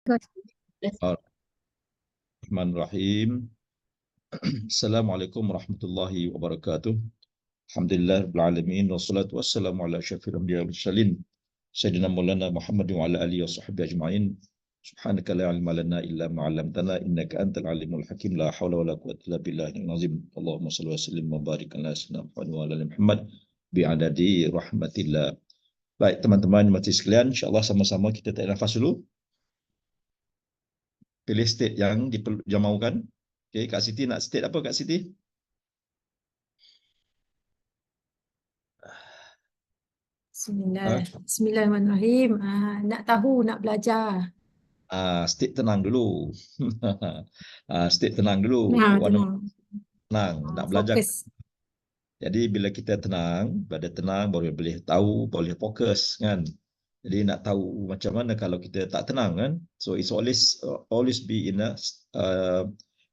Bismillahirrahmanirrahim. Assalamualaikum warahmatullahi wabarakatuh. Alhamdulillah rabbil alamin wassalatu wassalamu ala asyrafil anbiya'i wal mursalin sayyidina maulana Muhammadin wa ala alihi washabbihi ajma'in. Subhanaka la ilma lana illa ma 'allamtana innaka antal alimul hakim. La haula wala quwwata illa billahil azim. Allahumma shalli wa sallim wa barik ala sayyidina Muhammad wa ala ali Muhammad bi'adadi rahmatillah. Baik teman-teman mati sekalian, insya-Allah sama-sama kita tarik nafas dulu. Pilih state yang dimaukan. Okey, Kak Siti nak state apa Kak Siti? Bismillahirrahmanirrahim. Nak tahu, nak belajar. State tenang dulu. State tenang dulu. Tenang, nak belajar. Fokus. Jadi bila kita tenang, baru boleh tahu, boleh fokus kan. Jadi nak tahu macam mana kalau kita tak tenang kan. So it's always be in a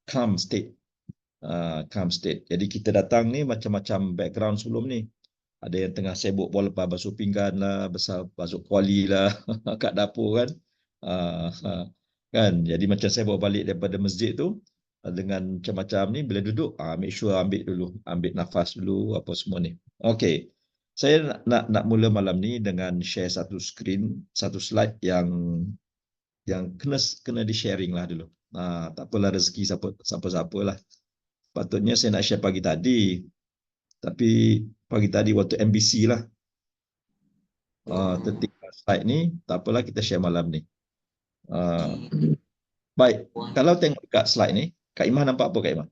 calm state. Calm state. Jadi kita datang ni macam-macam background sebelum ni. Ada yang tengah sibuk lepas basuh pinggan lah, basuh kuali lah kat dapur kan. Kan. Jadi macam saya bawa balik daripada masjid tu dengan macam-macam ni, bila duduk make sure ambil nafas dulu apa semua ni. Okey. Saya nak mula malam ni dengan share satu slide yang kena di-sharing lah dulu. Tak apalah rezeki siapa-siapa lah. Patutnya saya nak share pagi tadi. Tapi pagi tadi waktu MBC lah. Tertinggal slide ni, tak apalah kita share malam ni. Baik, kalau tengok kat slide ni, Kak Imah nampak apa Kak Imah?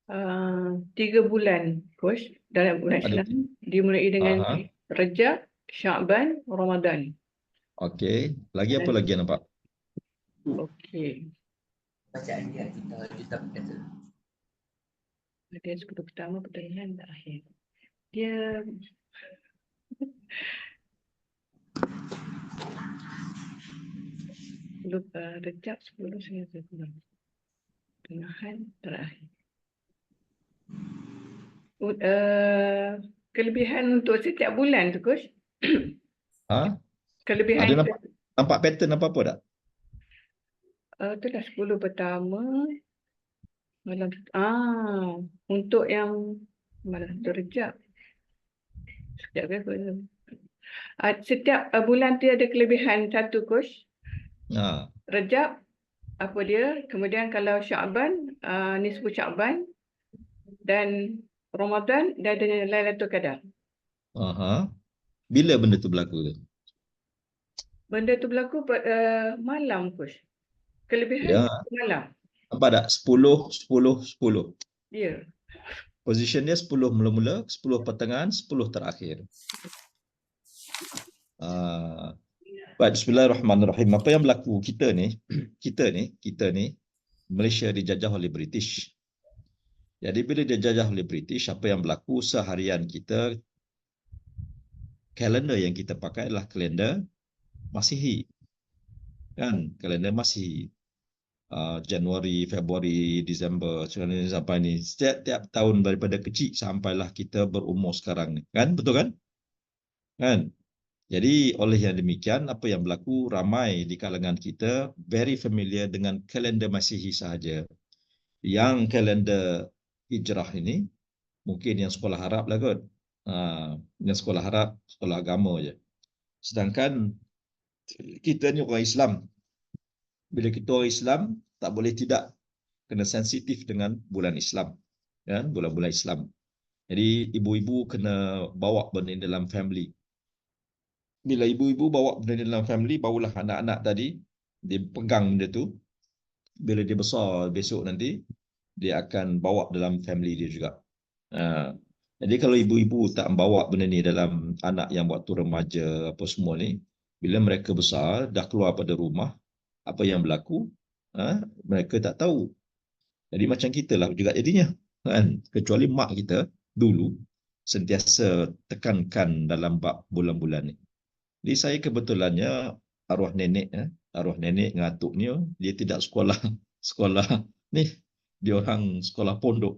3 bulan, Coach, dalam bulan Islam. Dimulai dengan Rajab, Sya'ban, Ramadan. Okey, lagi apa lagi yang nampak? Okey. Bacaan dia kita berkata. Dia 10 pertama, pertengahan, akhir. Dia Rajab 10 hingga 10. Pertengahan, terakhir. Kelebihan untuk setiap bulan tu, Coach? Kelebihan ada nampak pattern apa-apa tak? Itulah 10 pertama malam untuk yang malam Rajab. Setiap bulan dia ada kelebihan satu, Coach. Rajab apa dia? Kemudian kalau Sya'ban, nisfu Sya'ban, dan Ramadan dia ada Lailatul Qadar. Bila benda tu berlaku? Benda tu berlaku malam, Coach. Kelebihan malam. Nampak tak? 10, 10, 10. Ya. Position dia 10 mula-mula, 10 pertengahan, 10 terakhir. Baik, bismillahirrahmanirrahim. Apa yang berlaku kita ni, Malaysia dijajah oleh British. Jadi bila dijajah oleh British, apa yang berlaku seharian kita, kalender yang kita pakai adalah kalender Masihi. Kan, kalender Masihi. Januari, Februari, Disember, sampai ni. Setiap tahun daripada kecil sampailah kita berumur sekarang ni. Kan, betul kan? Kan? Jadi oleh yang demikian, apa yang berlaku, ramai di kalangan kita very familiar dengan kalender Masihi sahaja. Yang kalender Hijrah ini, mungkin yang sekolah Arab lah kot. Yang sekolah Arab, sekolah agama je. Sedangkan kita ni orang Islam. Bila kita orang Islam, tak boleh tidak kena sensitif dengan bulan Islam. Ya, bulan-bulan Islam. Jadi ibu-ibu kena bawa benda dalam family. Bila ibu-ibu bawa benda dalam family, barulah anak-anak tadi dia pegang benda tu. Bila dia besar besok nanti, dia akan bawa dalam family dia juga. Jadi kalau ibu-ibu tak membawa benda ni dalam anak yang waktu remaja apa semua ni, bila mereka besar dah keluar pada rumah, apa yang berlaku, mereka tak tahu. Jadi macam kita lah juga jadinya, kan? Kecuali mak kita dulu sentiasa tekankan dalam bab bulan-bulan ni. Jadi saya kebetulannya arwah nenek ngatuknya, dia tidak sekolah ni, dia orang sekolah pondok.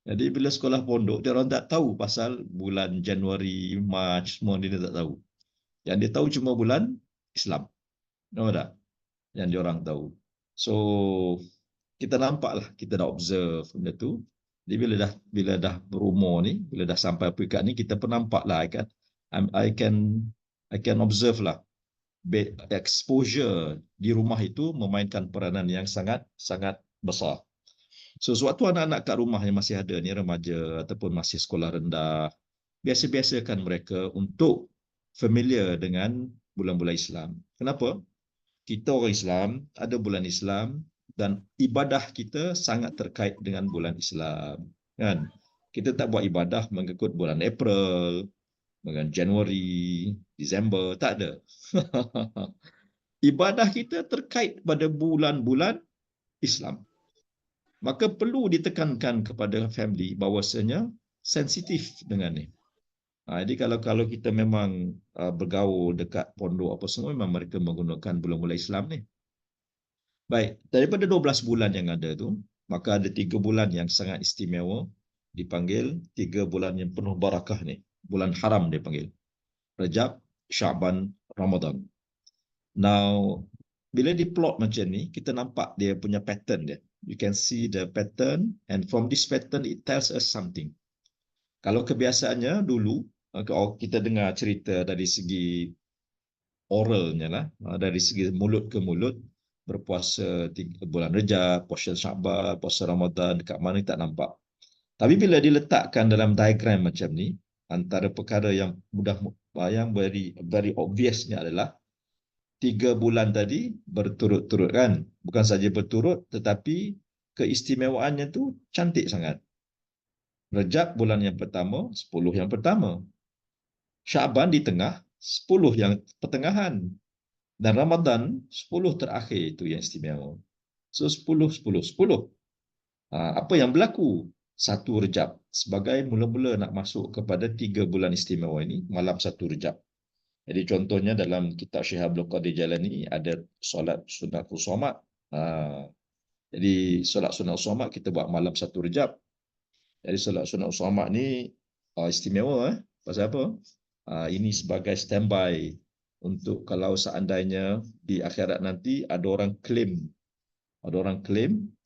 Jadi bila sekolah pondok, dia orang tak tahu pasal bulan Januari, Mac semua dia tak tahu. Yang dia tahu cuma bulan Islam. Nampak tak? Yang dia orang tahu. So kita nampaklah, kita dah observe benda tu. Jadi bila dah berumur ni, bila dah sampai peringkat ni, kita pun nampaklah I can observe lah exposure di rumah itu memainkan peranan yang sangat besar. So sewaktu anak-anak kat rumah yang masih ada ni, remaja ataupun masih sekolah rendah, biasa-biasakan mereka untuk familiar dengan bulan-bulan Islam. Kenapa? Kita orang Islam, ada bulan Islam dan ibadah kita sangat terkait dengan bulan Islam. Kan? Kita tak buat ibadah mengikut bulan April, dengan Januari, Disember, tak ada. Ibadah kita terkait pada bulan-bulan Islam. Maka perlu ditekankan kepada family bahawasanya sensitif dengan ni. Jadi kalau kita memang bergaul dekat pondok apa semua, memang mereka menggunakan bulan-bulan Islam ni. Baik, daripada 12 bulan yang ada tu, maka ada 3 bulan yang sangat istimewa, dipanggil 3 bulan yang penuh barakah ni. Bulan haram dia panggil. Rajab, Syaban, Ramadan. Now, bila diplot macam ni, kita nampak dia punya pattern dia. You can see the pattern and from this pattern it tells us something. Kalau kebiasaannya dulu, kalau kita dengar cerita dari segi oralnya lah, dari segi mulut ke mulut, berpuasa bulan Rejab, puasa Syaban, puasa Ramadan, dekat mana tak nampak. Tapi bila diletakkan dalam diagram macam ni, antara perkara yang mudah, yang very obviousnya adalah 3 bulan tadi berturut-turut kan. Bukan saja berturut, tetapi keistimewaannya tu cantik sangat. Rejab bulan yang pertama, 10 yang pertama. Syaban di tengah, 10 yang pertengahan. Dan Ramadan, 10 terakhir itu yang istimewa. So 10, 10, 10. Apa yang berlaku? 1 Rejab. Sebagai mula-mula nak masuk kepada 3 bulan istimewa ini, malam 1 Rejab. Jadi contohnya dalam kitab Syekh Abdul Qadir Jailani ada solat sunat usamat. Jadi solat sunat usamat kita buat malam 1 Rejab. Jadi solat sunat usamat ni istimewa. Pasal apa? Ini sebagai standby untuk kalau seandainya di akhirat nanti ada orang claim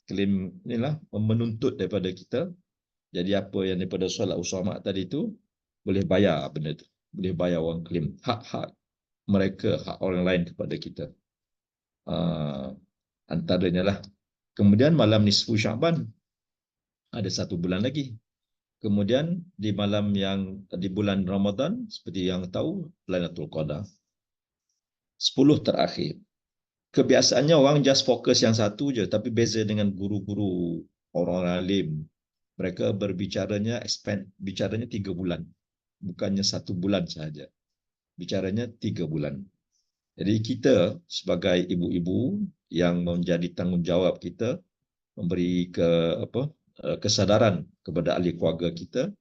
inilah menuntut daripada kita. Jadi apa yang daripada solat usamat tadi tu boleh bayar benda tu. Boleh bayar orang claim hak-hak mereka, hak orang lain kepada kita. Antaranya lah. Kemudian malam nisfu Syaban ada 1 bulan lagi. Kemudian di malam yang di bulan Ramadan seperti yang tahu Lailatul Qadar 10 terakhir. Kebiasaannya orang just fokus yang satu je, tapi beza dengan guru-guru orang alim. Mereka bicaranya 3 bulan. Bukannya 1 bulan sahaja. Bicaranya 3 bulan. Jadi kita sebagai ibu-ibu yang menjadi tanggungjawab kita memberi kesadaran kepada ahli keluarga kita,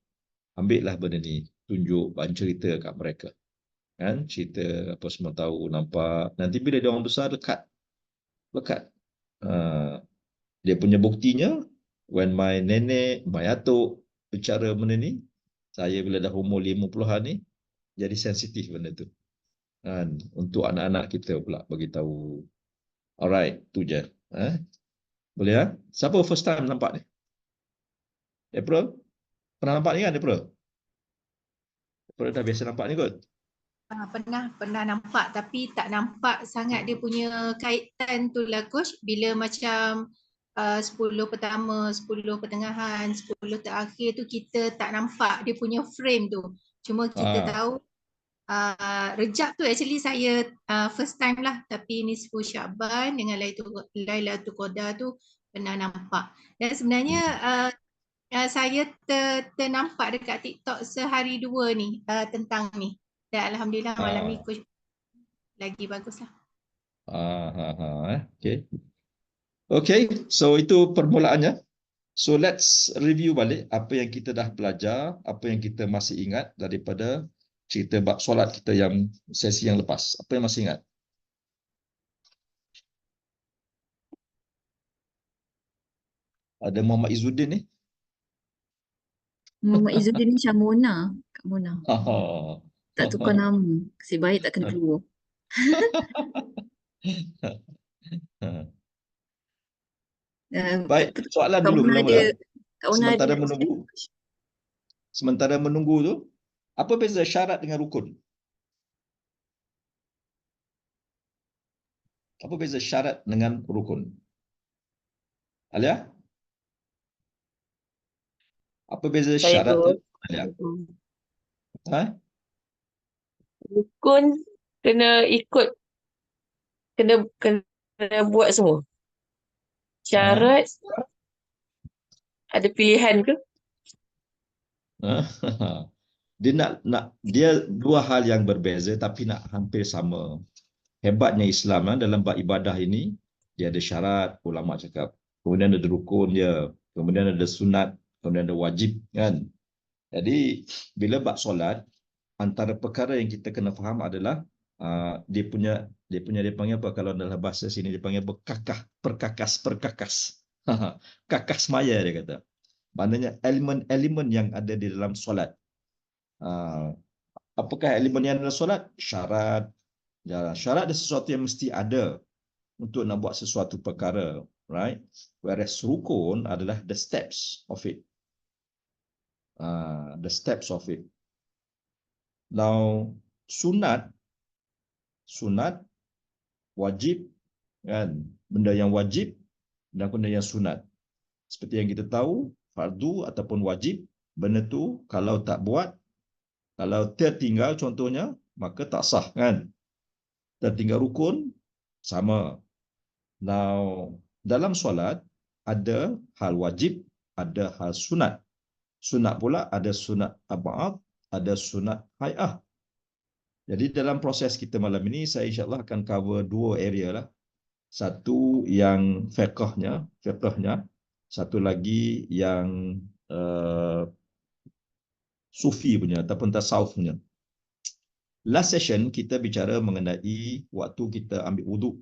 ambillah benda ni, tunjuk, cerita kat mereka. Kan? Cerita apa semua tahu, nampak. Nanti bila dia orang besar, lekat. Dia punya buktinya, when my nenek, my atuk bicara benda ni, saya bila dah umur 50-an ni, jadi sensitif benda tu. Kan? Untuk anak-anak kita pula bagi tahu. Alright, tu je. Boleh ya? Siapa first time nampak ni? April? Pernah nampak ni kan April? April dah biasa nampak ni kot? Pernah nampak, tapi tak nampak sangat dia punya kaitan tu lah coach. Bila macam 10 pertama, 10 pertengahan, 10 terakhir tu kita tak nampak dia punya frame tu. Cuma kita tahu Rejab tu actually saya first time lah, tapi nisfu Syaban dengan Lailatul Qadar tu pernah nampak. Dan sebenarnya saya ternampak dekat TikTok sehari 2 ni tentang ni. Dan alhamdulillah malam ni coach lagi baguslah. Okay, so itu permulaannya. So let's review balik apa yang kita dah belajar, apa yang kita masih ingat daripada cerita bab solat kita yang sesi yang lepas. Apa yang masih ingat? Ada Muhammad Izzuddin ni? Muhammad Izzuddin ni macam Mona. Kak Mona. Tak tukar nama. Nasib baik tak kena keluar. Baik, soalan Kak dulu Una ada, mula-mula. Kak Una ada Sementara menunggu tu, apa beza syarat dengan rukun? Apa beza syarat dengan rukun? Alia? Apa beza Saya syarat tu dengan Alia? Ha? rukun kena ikut, kena buat semua. Syarat ada pilihan ke? Dia dia dua hal yang berbeza tapi nak hampir sama. Hebatnya Islam dalam bab ibadah ini, dia ada syarat, ulama cakap. Kemudian ada rukun dia, kemudian ada sunat, kemudian ada wajib kan. Jadi bila bab solat, antara perkara yang kita kena faham adalah dia panggil apa kalau dalam bahasa sini dia panggil perkakas. Kakas maya dia kata. Maknanya elemen-elemen yang ada di dalam solat. Apakah elemen yang dalam solat? Syarat. Syarat ada sesuatu yang mesti ada untuk nak buat sesuatu perkara, right? Whereas rukun adalah the steps of it. The steps of it. Now, sunat wajib kan, benda yang wajib dan benda yang sunat. Seperti yang kita tahu, fardu ataupun wajib, benda tu kalau tak buat, kalau tertinggal contohnya, maka tak sah kan. Tertinggal rukun sama. Now, dalam solat ada hal wajib, ada hal sunat. Sunat pula ada sunat ab'ad, ada sunat hay'ah. Jadi dalam proses kita malam ini, saya insyaAllah akan cover dua area lah. Satu yang fiqhnya, satu lagi yang sufi punya ataupun tasawuf punya. Last session kita bicara mengenai waktu kita ambil wuduk.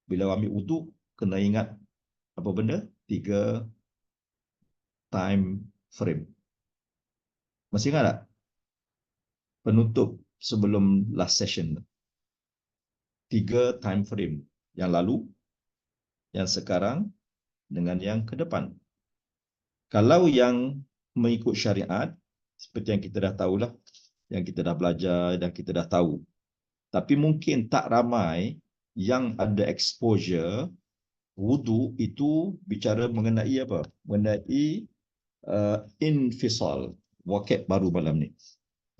Bila ambil wuduk, kena ingat apa benda? 3 time frame. Masih ingat tak? Penutup sebelum last session. 3 time frame. Yang lalu, yang sekarang, dengan yang ke depan. Kalau yang mengikut syariat, seperti yang kita dah tahulah, yang kita dah belajar dan kita dah tahu. Tapi mungkin tak ramai yang ada exposure wudu itu bicara mengenai apa? Mengenai infisal. Vocab baru malam ni.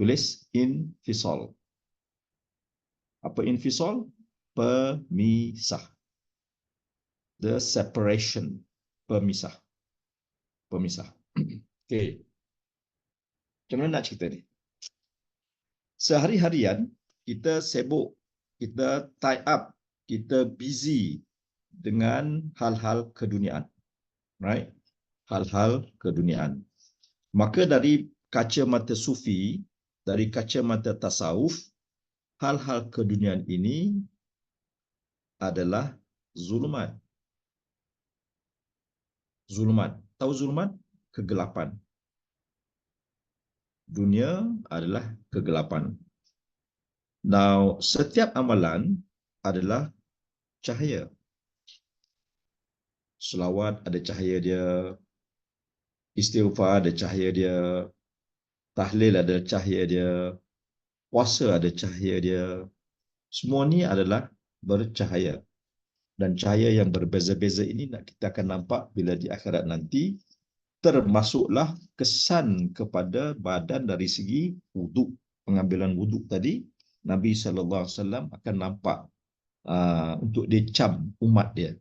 Tulis infisal. Apa infisal? Pemisah. The separation. Pemisah. Okey. Macam mana nak cerita ni? Sehari-harian kita sibuk, kita tie up, kita busy dengan hal-hal keduniaan. Right? Hal-hal keduniaan. Maka dari kacamata sufi, dari kacamata tasawuf, hal-hal keduniaan ini adalah zulumat. Zulumat. Tahu zulumat? Kegelapan. Dunia adalah kegelapan. Now, setiap amalan adalah cahaya. Selawat ada cahaya dia, istighfar ada cahaya dia, tahlil ada cahaya dia, puasa ada cahaya dia. Semua ni adalah bercahaya. Dan cahaya yang berbeza-beza ini kita akan nampak bila di akhirat nanti, termasuklah kesan kepada badan dari segi wuduk, pengambilan wuduk tadi. Nabi SAW akan nampak untuk dia cam umat dia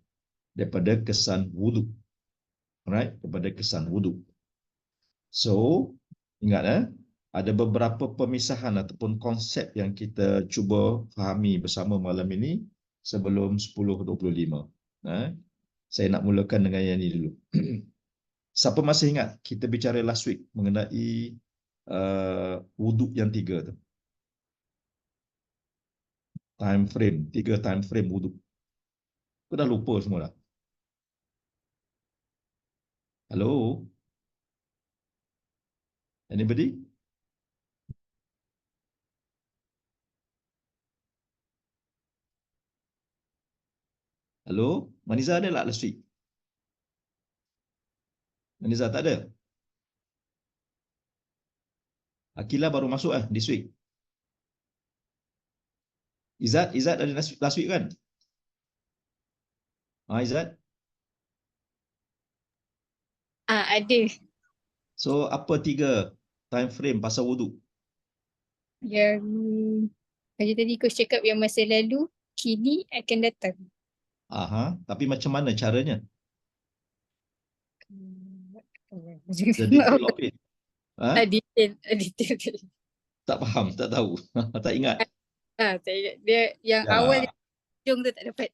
daripada kesan wuduk. Right? Daripada kesan wuduk. So, ingat ada beberapa pemisahan ataupun konsep yang kita cuba fahami bersama malam ini sebelum 10.25. Saya nak mulakan dengan yang ini dulu. Siapa masih ingat kita bicara last week mengenai wuduk yang 3 tu? Time frame, 3 time frame wuduk. Aku dah lupa semua dah. Hello? Anybody? Halo, Maniza ada tak last week? Maniza tak ada? Akila baru masuk this week. Izzat ada last week kan? Izzat. Ada. So apa 3 time frame pasal wuduk? Yang tadi coach cakap yang masa lalu, kini akan datang. Tapi macam mana caranya? The The detail of it. detail. Tak faham, tak tahu, tak ingat. Tak ingat. Dia yang awal hujung tu tak dapat.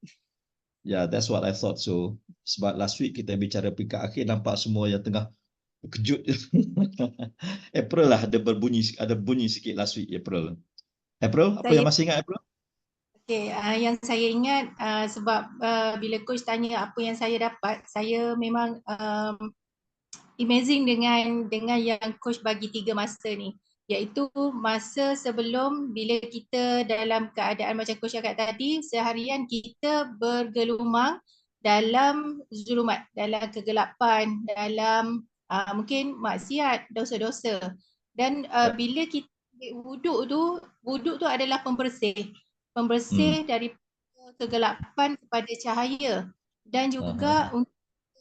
That's what I thought. So sebab last week kita bicara peringkat akhir, nampak semua yang tengah kejut. April lah ada bunyi sikit last week. April, apa yang masih ingat April? Okey, yang saya ingat sebab bila coach tanya apa yang saya dapat, saya memang amazing dengan yang coach bagi 3 masa ni, iaitu masa sebelum bila kita dalam keadaan macam coach cakap tadi, seharian kita bergelumang dalam zulumat, dalam kegelapan, dalam mungkin maksiat, dosa-dosa. Dan bila kita wuduk tu adalah pembersih dari kegelapan kepada cahaya, dan juga untuk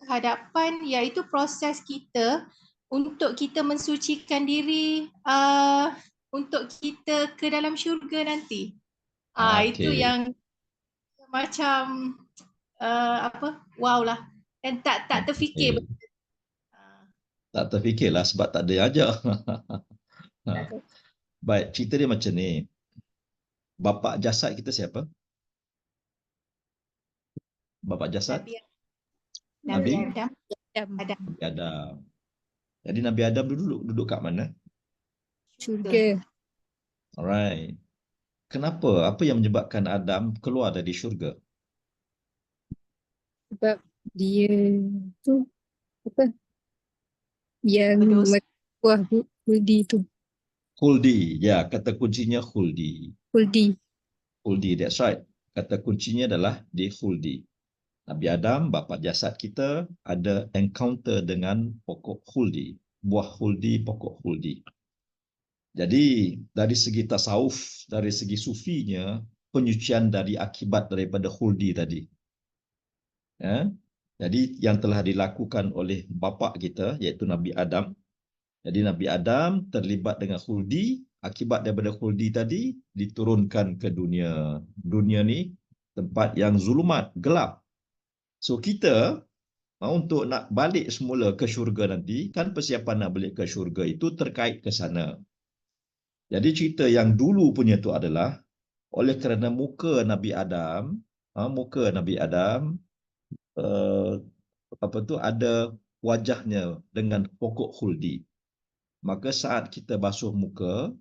hadapan, iaitu proses kita untuk kita mensucikan diri untuk kita ke dalam syurga nanti. Itu yang macam wow lah, dan tak terfikir. Tak terfikirlah sebab tak ada ajar. Baik, cerita dia macam ni. Bapa jasad kita siapa? Bapa jasad? Nabi Adam. Jadi Nabi Adam duduk kat mana? Syurga. Alright. Kenapa? Apa yang menyebabkan Adam keluar dari syurga? Sebab dia tu apa? Yang buah khuldi tu. Khuldi. Ya, kata kuncinya khuldi. Khuldi, that's right. Kata kuncinya adalah di khuldi. Nabi Adam, bapa jasad kita, ada encounter dengan pokok khuldi, buah khuldi, pokok khuldi. Jadi dari segi tasawuf, dari segi sufinya, penyucian dari akibat daripada khuldi tadi. Jadi yang telah dilakukan oleh bapa kita, iaitu Nabi Adam. Jadi Nabi Adam terlibat dengan khuldi, akibat daripada khuldi tadi diturunkan ke dunia. Dunia ni tempat yang zulumat, gelap. So kita untuk nak balik semula ke syurga nanti, kan persiapan nak balik ke syurga itu terkait ke sana. Jadi cerita yang dulu punya tu adalah oleh kerana muka Nabi Adam ada wajahnya dengan pokok khuldi. Maka saat kita basuh muka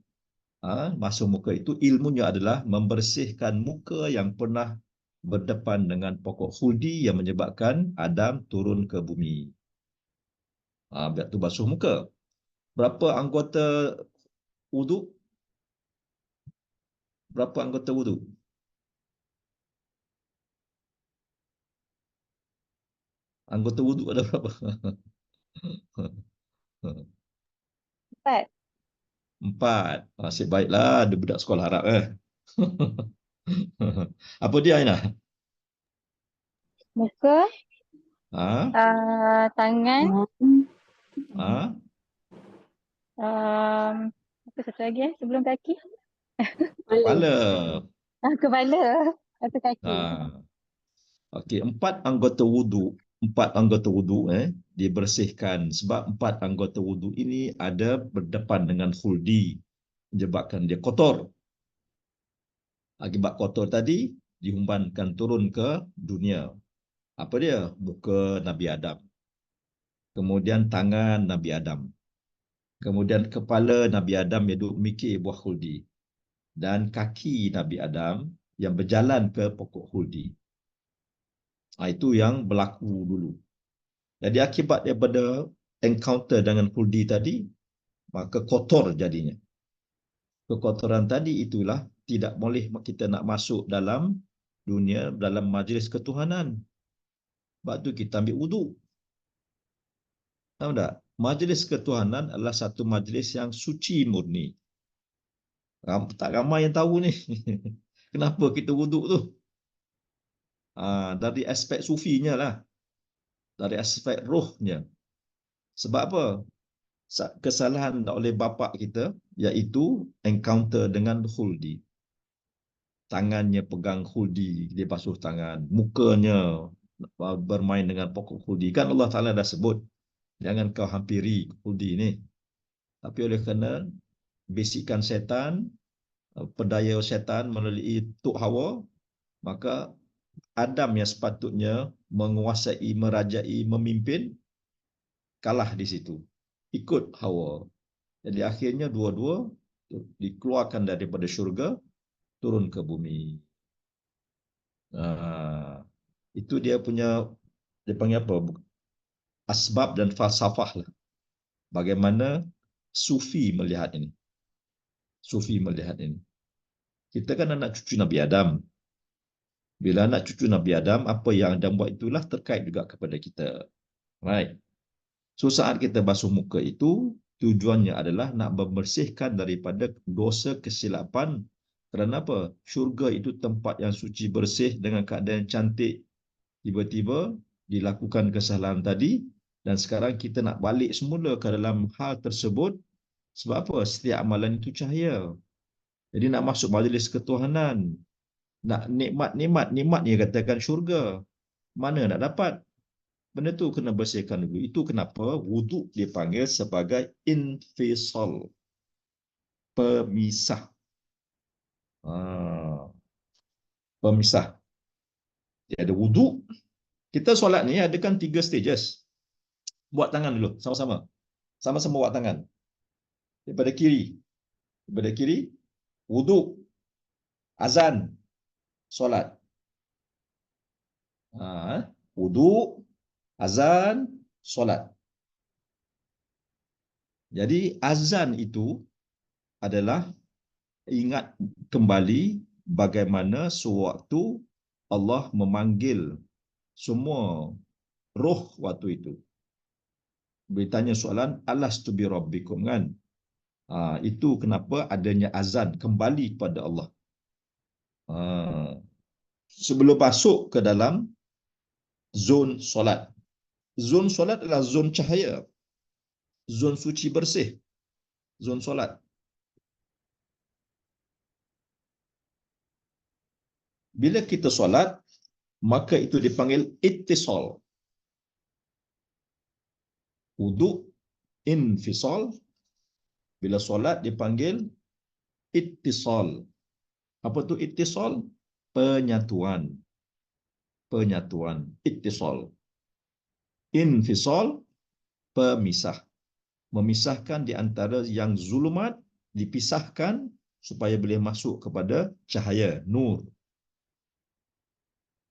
itu ilmunya adalah membersihkan muka yang pernah berdepan dengan pokok khuldi yang menyebabkan Adam turun ke bumi. Biar tu basuh muka. Berapa anggota wuduk? Anggota wuduk ada berapa? 4. Nasib baiklah ada budak sekolah Arab Apa dia Aina? Muka, tangan, apa satu lagi sebelum kaki? Kepala. Kepala atau kaki. Okey, 4 anggota wuduk dibersihkan sebab 4 anggota wuduk ini ada berdepan dengan khuldi, menyebabkan dia kotor. Akibat kotor tadi dihumbankan turun ke dunia. Apa dia? Muka Nabi Adam. Kemudian tangan Nabi Adam. Kemudian kepala Nabi Adam yang duduk mikir buah khuldi. Dan kaki Nabi Adam yang berjalan ke pokok khuldi. Itu yang berlaku dulu. Jadi akibat daripada encounter dengan khuldi tadi, maka kotor jadinya. Kekotoran tadi itulah tidak boleh kita nak masuk dalam dunia dalam majlis ketuhanan. Sebab tu kita ambil wuduk. Tahu tak? Majlis ketuhanan adalah satu majlis yang suci murni. Tak ramai yang tahu ni. Kenapa kita wuduk tu? Dari aspek sufinya lah. Dari aspek rohnya. Sebab apa? Kesalahan oleh bapa kita, iaitu encounter dengan khuldi. Tangannya pegang khuldi, dia basuh tangan. Mukanya bermain dengan pokok khuldi. Kan Allah Ta'ala dah sebut, jangan kau hampiri khuldi ni. Tapi oleh kerana bisikan syaitan, pedaya syaitan melalui Tok Hawa, maka Adam yang sepatutnya menguasai, merajai, memimpin, kalah di situ. Ikut Hawa. Jadi akhirnya dua-dua dikeluarkan daripada syurga, turun ke bumi. Itu dia punya, dia panggil apa? Asbab dan falsafah lah. Bagaimana sufi melihat ini. Sufi melihat ini. Kita kan anak cucu Nabi Adam. Bila anak cucu Nabi Adam, apa yang Adam buat itulah terkait juga kepada kita. Right. So saat kita basuh muka itu, tujuannya adalah nak membersihkan daripada dosa kesilapan. Kerana apa? Syurga itu tempat yang suci bersih dengan keadaan cantik. Tiba-tiba dilakukan kesalahan tadi dan sekarang kita nak balik semula ke dalam hal tersebut. Sebab apa? Setiap amalan itu cahaya. Jadi nak masuk majlis ketuhanan, nak nikmat-nikmat katakan syurga. Mana nak dapat? Benda tu kena bersihkan dulu. Itu kenapa wuduk dipanggil sebagai infisal. Pemisah. Pemisah. Dia ada wuduk. Kita solat ni ada kan 3 stages. Buat tangan dulu, sama-sama. Sama-sama buat tangan. Daripada kiri. Daripada kiri, wuduk. Azan. Solat. Wuduk. Azan, solat. Jadi azan itu adalah ingat kembali bagaimana sewaktu Allah memanggil semua roh waktu itu. Bertanya soalan, alastu bi rabbikum kan? Itu kenapa adanya azan kembali kepada Allah. Sebelum masuk ke dalam zon solat. Zon solat adalah zon cahaya. Zon suci bersih. Zon solat. Bila kita solat, maka itu dipanggil ittisal. Wuduk, infisal. Bila solat dipanggil ittisal. Apa tu ittisal? Penyatuan. Penyatuan. Ittisal. Infisal, pemisah. Memisahkan di antara yang zulumat, dipisahkan supaya boleh masuk kepada cahaya, nur.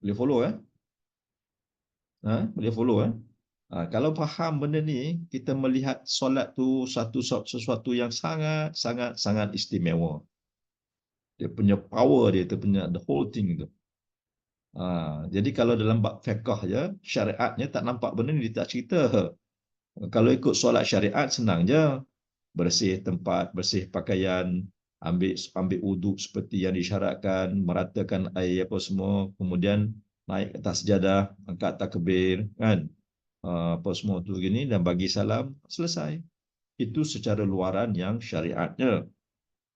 Boleh follow boleh follow kalau faham benda ni, kita melihat solat tu sesuatu yang sangat istimewa. Dia punya power dia punya the whole thing tu. Jadi kalau dalam bab fiqh je, syariatnya tak nampak benda ni, dia tak cerita. Kalau ikut solat syariat senang je. Bersih tempat, bersih pakaian, ambil wuduk seperti yang disyaratkan, meratakan air apa semua, kemudian naik ke atas sejadah, angkat takbir, kan? Apa semua tu gini dan bagi salam, selesai. Itu secara luaran yang syariatnya.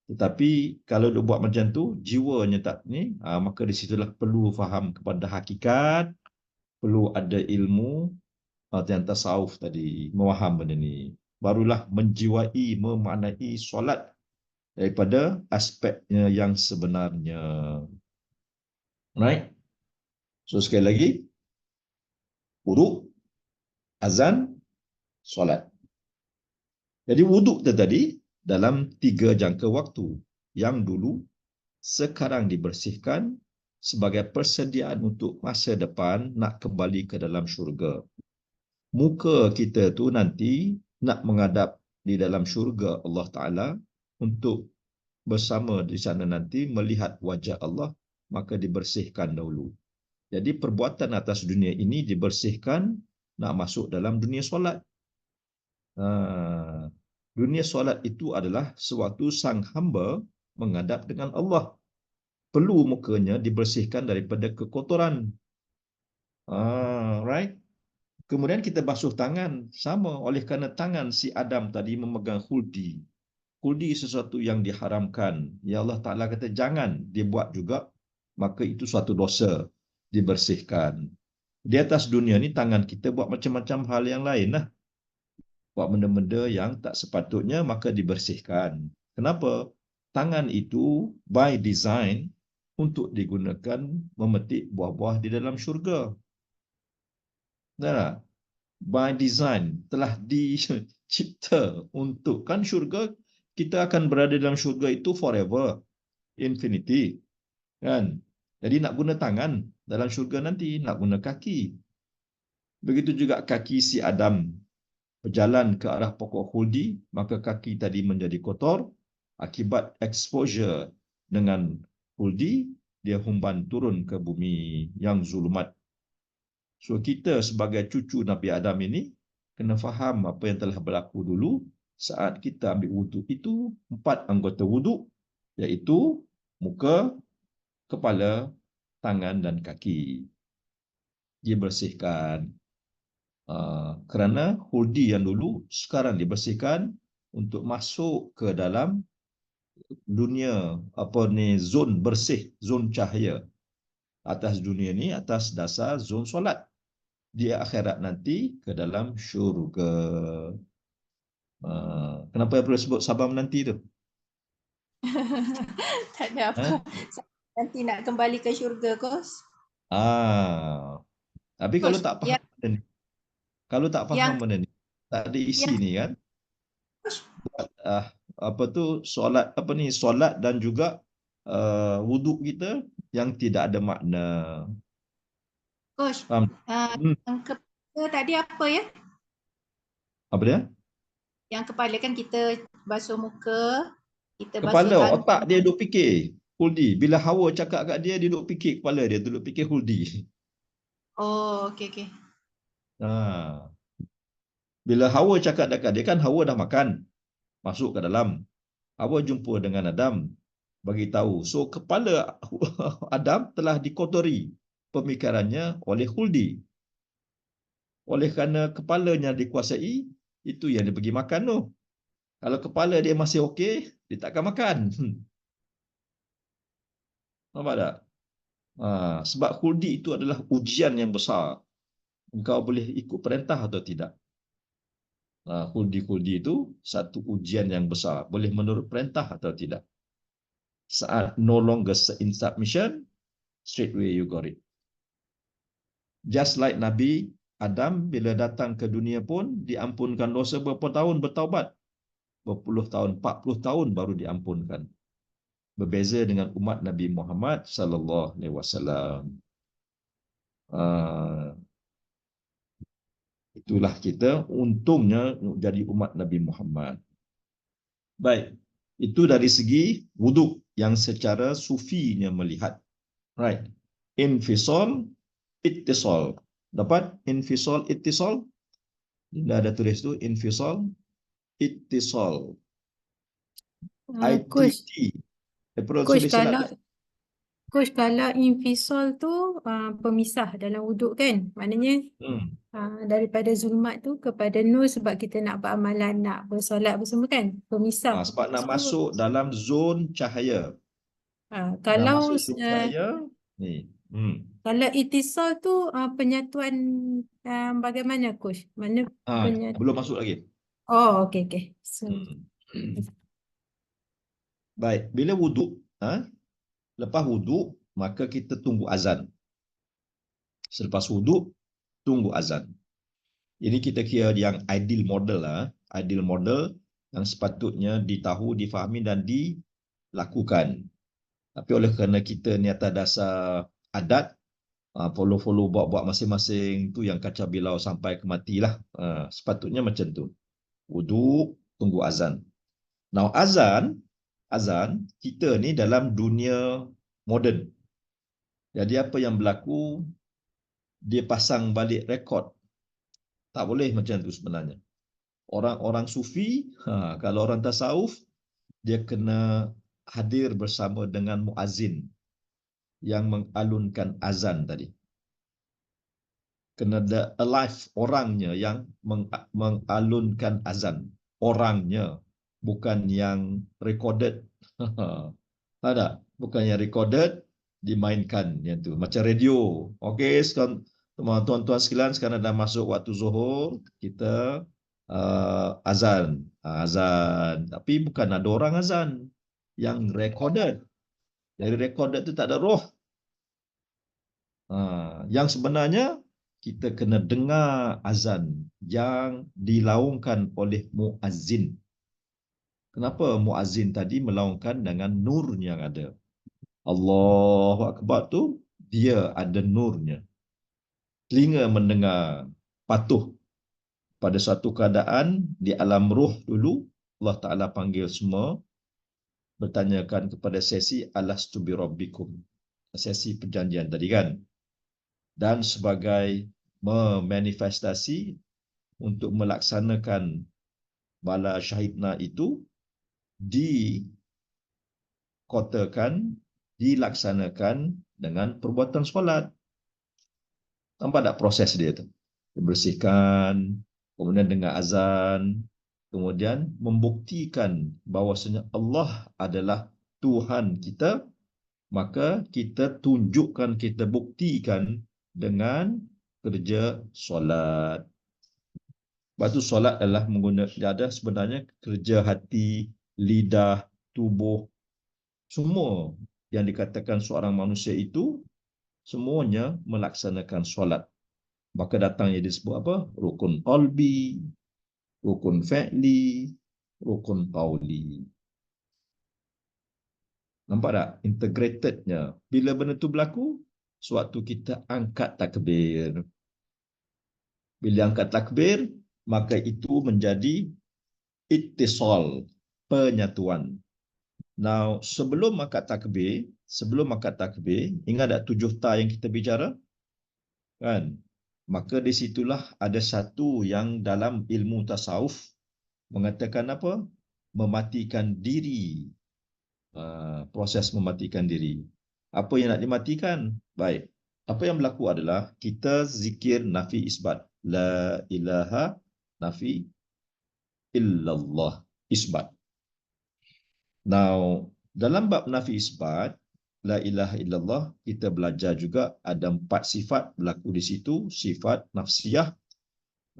Tetapi kalau dia buat macam tu, jiwanya tak ni, maka di situlah perlu faham kepada hakikat, perlu ada ilmu yang tasawuf tadi, memaham benda ni. Barulah menjiwai, memaknai solat daripada aspeknya yang sebenarnya. Right? So sekali lagi, wuduk, azan, solat. Jadi wuduk tadi dalam 3 jangka waktu. Yang dulu, sekarang dibersihkan sebagai persediaan untuk masa depan nak kembali ke dalam syurga. Muka kita tu nanti nak menghadap di dalam syurga Allah Ta'ala untuk bersama di sana nanti melihat wajah Allah maka dibersihkan dahulu. Jadi perbuatan atas dunia ini dibersihkan nak masuk dalam dunia solat. Dunia solat itu adalah sewaktu sang hamba menghadap dengan Allah. Perlu mukanya dibersihkan daripada kekotoran. Right? Kemudian kita basuh tangan. Sama oleh kerana tangan si Adam tadi memegang huldi. Huldi sesuatu yang diharamkan. Ya Allah Ta'ala kata jangan dibuat juga. Maka itu suatu dosa. Dibersihkan. Di atas dunia ni tangan kita buat macam-macam hal yang lain lah. Buat benda-benda yang tak sepatutnya maka dibersihkan. Kenapa? Tangan itu by design untuk digunakan memetik buah-buah di dalam syurga. Nah, by design telah dicipta untuk kan syurga, kita akan berada dalam syurga itu forever, infinity. Kan? Jadi nak guna tangan dalam syurga nanti, nak guna kaki. Begitu juga kaki si Adam berjalan ke arah pokok huldi, maka kaki tadi menjadi kotor akibat exposure dengan huldi, dia humban turun ke bumi yang zulumat. So kita sebagai cucu Nabi Adam ini kena faham apa yang telah berlaku dulu saat kita ambil wuduk itu 4 anggota wuduk, iaitu muka, kepala, tangan dan kaki. Dibersihkan. Kerana huldi yang dulu sekarang dibersihkan untuk masuk ke dalam dunia zon bersih, zon cahaya. Atas dunia ni atas dasar zon solat. Di akhirat nanti ke dalam syurga. Kenapa perlu sebut sabar menanti tu? Tak ada apa. Nanti nak kembali ke syurga, Kos. Tapi kalau Kos, tak faham benda ni, kalau tak faham benda ni, tak ada isi ni kan? Solat solat dan juga wuduk kita yang tidak ada makna. Coach, yang kepala tadi apa ya? Apa dia? Yang kepala kan kita basuh muka, kita basuh Kepala, tangan. otak dia duduk fikir. Huldi. Bila Hawa cakap kat dia, dia duduk fikir kepala dia, duduk fikir huldi. Oh, okey. Bila Hawa cakap dekat dia kan, Hawa dah makan. Masuk ke dalam. Hawa jumpa dengan Adam. Bagi tahu. So, kepala Adam telah dikotori pemikirannya oleh huldi. Oleh kerana kepalanya dikuasai, itu yang dia pergi makan tu. Kalau kepala dia masih okey, dia takkan makan. Nampak tak? Sebab huldi itu adalah ujian yang besar. Engkau boleh ikut perintah atau tidak. Huldi-huldi itu satu ujian yang besar. Boleh menurut perintah atau tidak. Saat no longer in submission, straight away you got it. Just like Nabi Adam bila datang ke dunia pun diampunkan dosa berapa tahun bertaubat. Berpuluh tahun, 40 tahun baru diampunkan. Berbeza dengan umat Nabi Muhammad sallallahu alaihi wasallam. Itulah kita untungnya jadi umat Nabi Muhammad. Baik, itu dari segi wuduk yang secara sufinya melihat. Right. Infisal, ittisal. Dapat infisal, ittisal? Dah ada tulis tu infisal, ittisal. ITT. Coach, kalau infisal tu pemisah dalam wuduk kan? Maknanya daripada zulmat tu kepada nur sebab kita nak beramalan, nak bersolat bersama kan? Pemisah. Sebab nak masuk dalam zon cahaya. Kalau zon cahaya ni. Kalau itisal tu penyatuan bagaimana Coach? Mana belum masuk lagi. Oh, okey. So, baik, bila wuduk, lepas wuduk, maka kita tunggu azan. Selepas wuduk, tunggu azan. Ini kita kira yang ideal model lah. Ideal model yang sepatutnya ditahu, difahami dan dilakukan. Tapi oleh kerana kita ni atas dasar adat, follow buat masing-masing, tu yang kacau bilau sampai ke matilah. Sepatutnya macam tu. Wuduk, tunggu azan. Now azan kita ni dalam dunia moden. Jadi apa yang berlaku, dia pasang balik rekod. Tak boleh macam tu sebenarnya. Orang-orang sufi, kalau orang tasawuf, dia kena hadir bersama dengan muazzin yang mengalunkan azan tadi. Kena ada alive, orangnya yang mengalunkan azan. Orangnya, bukan yang recorded. Ada, bukan yang recorded, dimainkan yang tu. Macam radio. Okey, sekarang tuan-tuan sekalian, sekarang dah masuk waktu zuhur, kita azan. Azan. Tapi bukan ada orang azan yang recorded. Jadi recorded tu tak ada roh. Yang sebenarnya kita kena dengar azan yang dilaungkan oleh muazzin. Kenapa muazzin tadi melaungkan dengan nur yang ada? Allahu Akbar tu dia ada nurnya. Telinga mendengar, patuh pada satu keadaan di alam ruh dulu, Allah Ta'ala panggil semua, bertanyakan kepada sesi alastu bi rabbikum. Sesi perjanjian tadi kan. Dan sebagai memanifestasi untuk melaksanakan bala syahidna itu, dikotakan, dilaksanakan dengan perbuatan solat. Nampak tak proses dia tu? Dibersihkan, kemudian dengar azan, kemudian membuktikan bahawasanya Allah adalah Tuhan kita, maka kita tunjukkan, kita buktikan dengan kerja solat. Sebab tu solat adalah menggunakan ada sebenarnya kerja hati, lidah, tubuh, semua yang dikatakan seorang manusia itu semuanya melaksanakan solat. Maka datangnya disebut apa? Rukun qalbi, rukun fi'li, rukun qauli. Nampak tak? Integratednya. Bila benda tu berlaku, sewaktu kita angkat takbir. Bila angkat takbir, maka itu menjadi ittisal, penyatuan. Now, sebelum angkat takbir, ingat tak 7 ta yang kita bicara? Kan? Maka di situlah ada satu yang dalam ilmu tasawuf mengatakan apa? Mematikan diri. Proses mematikan diri. Apa yang nak dimatikan? Baik. Apa yang berlaku adalah kita zikir nafi isbat. La ilaha nafi illallah isbat. Now, dalam bab nafi isbat, la ilaha illallah, kita belajar juga ada 4 sifat berlaku di situ. Sifat nafsiyah.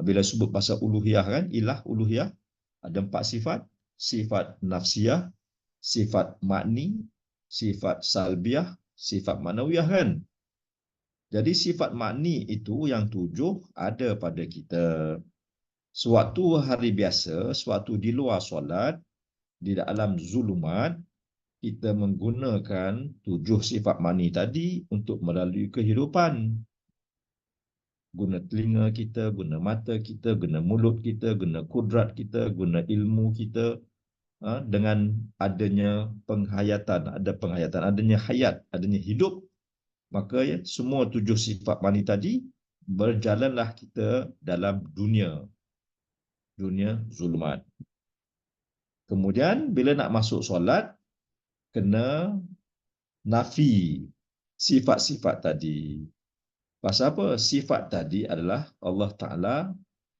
Bila sebut pasal uluhiyah kan, ilah uluhiyah, ada 4 sifat. Sifat nafsiyah, sifat makni, sifat salbiyah, sifat manawiyah kan. Jadi sifat makni itu yang 7 ada pada kita. Sewaktu hari biasa, sewaktu di luar solat, di dalam zulumat, kita menggunakan 7 sifat makni tadi untuk melalui kehidupan. Guna telinga kita, guna mata kita, guna mulut kita, guna kudrat kita, guna ilmu kita. Dengan adanya penghayatan, adanya hayat, adanya hidup, maka ya, semua 7 sifat makni tadi berjalanlah kita dalam dunia zulumat. Kemudian bila nak masuk solat, kena nafi sifat-sifat tadi. Pasal apa? Sifat tadi adalah Allah Ta'ala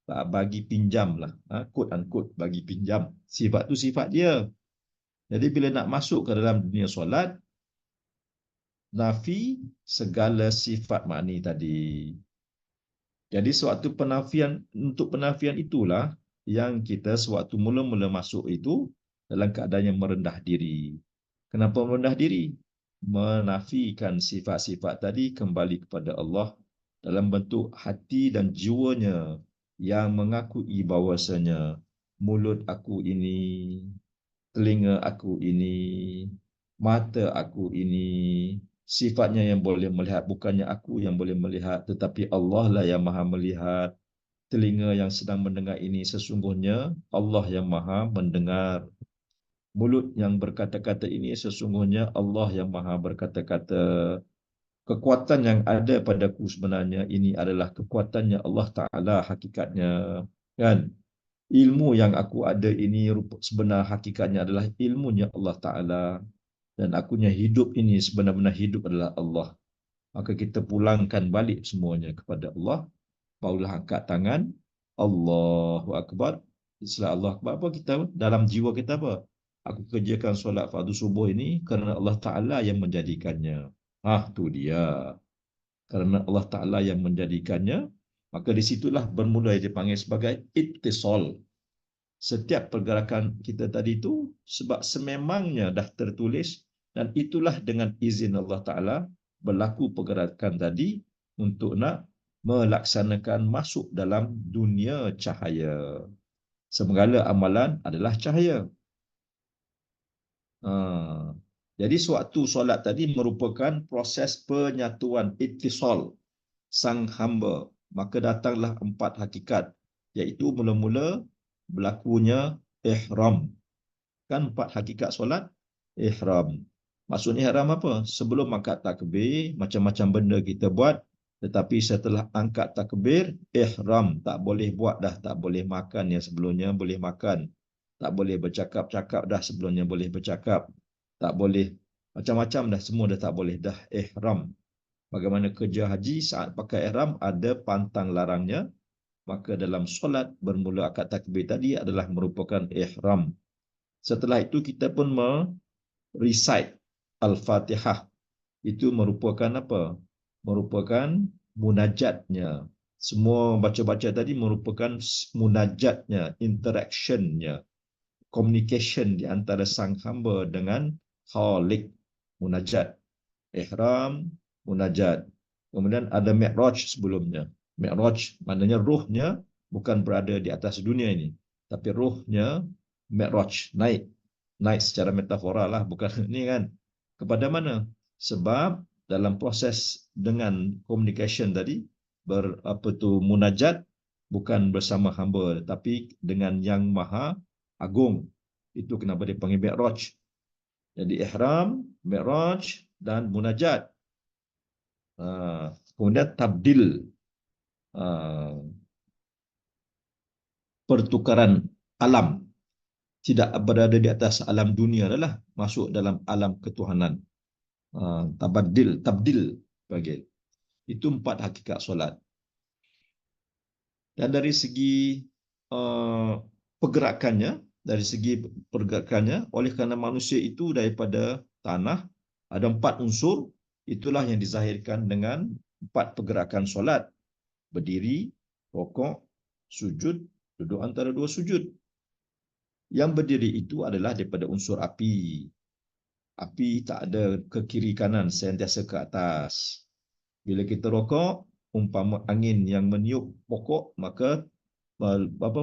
bagi pinjam lah, quote unquote bagi pinjam. Sifat tu sifat dia. Jadi bila nak masuk ke dalam dunia solat, nafi segala sifat makni tadi. Jadi sewaktu untuk penafian itulah yang kita sewaktu mula-mula masuk itu dalam keadaan yang merendah diri. Kenapa merendah diri? Menafikan sifat-sifat tadi kembali kepada Allah dalam bentuk hati dan jiwanya yang mengakui bahawasanya mulut aku ini, telinga aku ini, mata aku ini, sifatnya yang boleh melihat, bukannya aku yang boleh melihat, tetapi Allah lah yang maha melihat. Telinga yang sedang mendengar ini sesungguhnya Allah yang maha mendengar. Mulut yang berkata-kata ini sesungguhnya Allah yang maha berkata-kata. kekuatan yang ada padaku sebenarnya ini adalah kekuatannya Allah Ta'ala hakikatnya. Kan? Ilmu yang aku ada ini sebenar hakikatnya adalah ilmunya Allah Ta'ala. Dan akunya hidup ini sebenar-benar hidup adalah Allah. Maka kita pulangkan balik semuanya kepada Allah. Barulah angkat tangan. Allahu Akbar. Setelah Allah Akbar apa kita dalam jiwa kita apa? Aku kerjakan solat fardu subuh ini kerana Allah Ta'ala yang menjadikannya. Tu dia. Kerana Allah Ta'ala yang menjadikannya, maka di situlah bermula dipanggil sebagai ittisal. Setiap pergerakan kita tadi itu sebab sememangnya dah tertulis dan itulah dengan izin Allah Ta'ala berlaku pergerakan tadi untuk nak melaksanakan masuk dalam dunia cahaya. Segala amalan adalah cahaya. Jadi suatu solat tadi merupakan proses penyatuan ittisal sang hamba. Maka datanglah 4 hakikat, iaitu mula-mula berlakunya ihram. Kan 4 hakikat solat ihram. Maksudnya ihram apa? Sebelum angkat takbir, macam-macam benda kita buat, tetapi setelah angkat takbir, ihram. Tak boleh buat dah, tak boleh makan yang sebelumnya boleh makan. Tak boleh bercakap-cakap dah sebelumnya boleh bercakap. Tak boleh macam-macam dah, semua dah tak boleh dah ihram. Bagaimana kerja haji saat pakai ihram ada pantang larangnya, maka dalam solat bermula akad takbir tadi adalah merupakan ihram. Setelah itu kita pun recite Al-Fatihah. Itu merupakan apa? Merupakan munajatnya. Semua baca-baca tadi merupakan munajatnya, interactionnya, communication di antara sang hamba dengan Khalik. Munajat. Ihram, munajat. Kemudian ada Mi'raj sebelumnya. Mi'raj maknanya ruhnya bukan berada di atas dunia ini, tapi ruhnya Mi'raj, naik. Naik secara metafora lah, bukan ini kan. Kepada mana? Sebab dalam proses dengan communication tadi, munajat bukan bersama hamba, tapi dengan yang maha agung. Itu kenapa dipanggil Mi'raj. Jadi ihram, Mi'raj dan munajat. Kemudian tabdil, pertukaran alam, tidak berada di atas alam dunia adalah masuk dalam alam ketuhanan. Tabdil bagi itu 4 hakikat solat. Dan dari segi pergerakannya, oleh kerana manusia itu daripada tanah, ada 4 unsur, itulah yang dizahirkan dengan 4 pergerakan solat. Berdiri, rokok, sujud, duduk antara 2 sujud. Yang berdiri itu adalah daripada unsur api. Api tak ada ke kiri kanan, sentiasa ke atas. Bila kita rokok, umpama angin yang meniup pokok, maka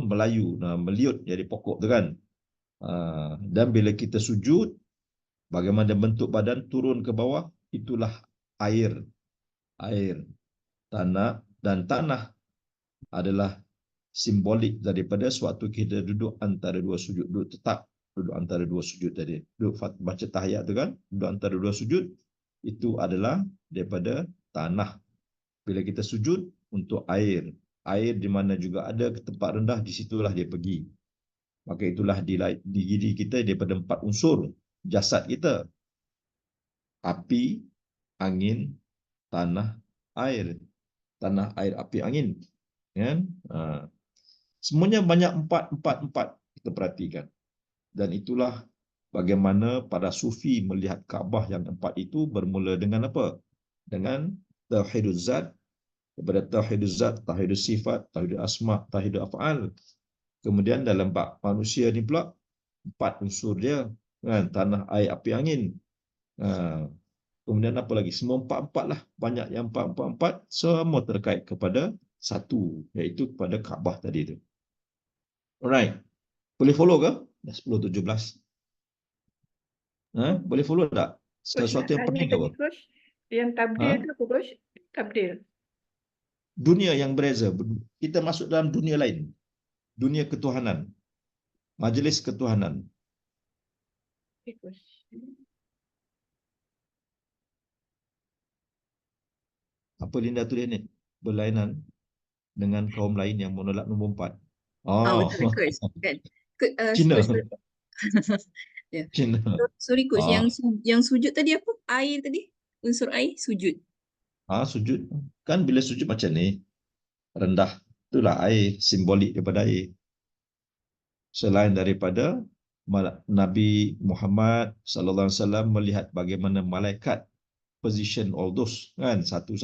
melayu, meliut jadi pokok tu kan. Dan bila kita sujud, bagaimana bentuk badan turun ke bawah, itulah air. Tanah adalah simbolik daripada suatu kita duduk antara 2 sujud, duduk tetap, duduk antara 2 sujud tadi. Duduk baca tahiyat tu kan, duduk antara 2 sujud, itu adalah daripada tanah. Bila kita sujud untuk air di mana juga ada tempat rendah, di situlah dia pergi. Maka itulah di diri kita daripada 4 unsur jasad kita. Api, angin, tanah, air. Tanah, air, api, angin. Kan? Semuanya banyak 4 kita perhatikan. Dan itulah bagaimana para sufi melihat Kaabah yang 4 itu bermula dengan apa? Dengan tauhiduz zat, daripada tauhiduz zat, tauhiduz sifat, tauhidul asma, tauhidul af'al. Kemudian dalam bab manusia ni pula 4 unsur dia, kan? Tanah, air, api, angin. Kemudian apa lagi? Semua 4 lah. Banyak yang 4, semua terkait kepada satu, iaitu kepada Kaabah tadi tu. Alright. Boleh follow ke? Dah 10:17. Boleh follow tak? Sesuatu yang penting ke apa? Yang tabdil tu apa, Coach? Tabdil. Dunia yang berbeza. Kita masuk dalam dunia lain. Dunia ketuhanan. Majlis ketuhanan. Okay, Coach. Apa Linda tulis ni? Berlainan dengan kaum lain yang menolak nombor 4. Betul coach. Kan? Cina. Ya. Cina. Sorry coach, yang sujud tadi apa? Air tadi? Unsur air sujud. Sujud. Kan bila sujud macam ni, rendah. Itulah air, simbolik daripada air. Selain daripada Nabi Muhammad sallallahu alaihi wasallam melihat bagaimana malaikat position all those kan satu.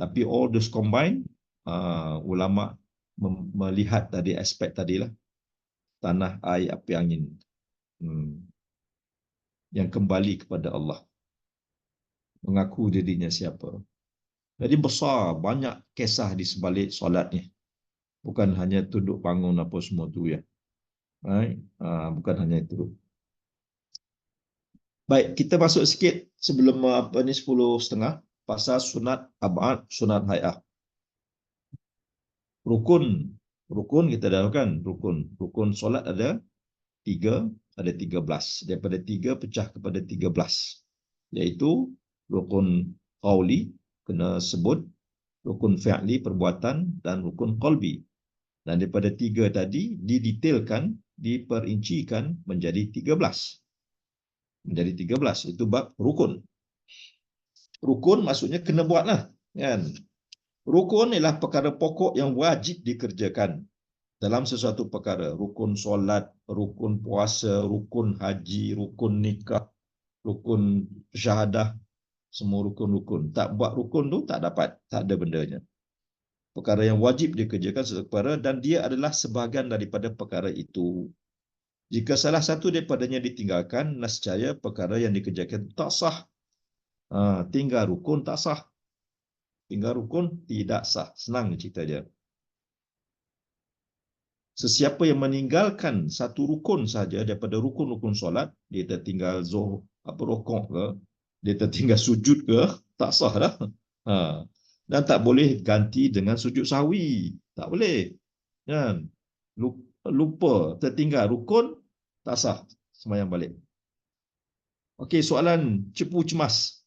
Tapi all those combine, ulama melihat tadi aspek tadilah tanah, air, api, angin yang kembali kepada Allah, mengaku dirinya siapa. Jadi besar, banyak kisah di sebalik solat ni. Bukan hanya tunduk bangun apa semua tu ya. Right? Bukan hanya itu. Baik, kita masuk sikit sebelum 10:30 pasal sunat ab'ad, sunat hay'ah. Rukun kita dah tahu kan, rukun solat ada 3, ada 13. Daripada 3 pecah kepada 13. Iaitu rukun qauli, kena sebut, rukun fi'li, perbuatan, dan rukun qalbi. Dan daripada 3 tadi didetailkan, diperincikan menjadi 13. Menjadi 13, itu bab rukun. Rukun maksudnya kena buatlah, kan? Rukun ialah perkara pokok yang wajib dikerjakan dalam sesuatu perkara. Rukun solat, rukun puasa, rukun haji, rukun nikah, rukun syahadah, semua rukun-rukun. Tak buat rukun tu tak dapat, tak ada bendanya. Perkara yang wajib dikerjakan sesuatu perkara dan dia adalah sebahagian daripada perkara itu. Jika salah satu daripadanya ditinggalkan, nescaya perkara yang dikerjakan tak sah. Tinggal rukun tak sah. Tinggal rukun tidak sah. Senang cerita dia. Sesiapa yang meninggalkan satu rukun saja daripada rukun-rukun solat, dia tertinggal rukuk ke, dia tertinggal sujud ke, tak sah dah. Dan tak boleh ganti dengan sujud sahwi. Tak boleh. Kan? Lupa, tertinggal rukun, tak sah sembahyang balik. Okey, soalan cepu cemas.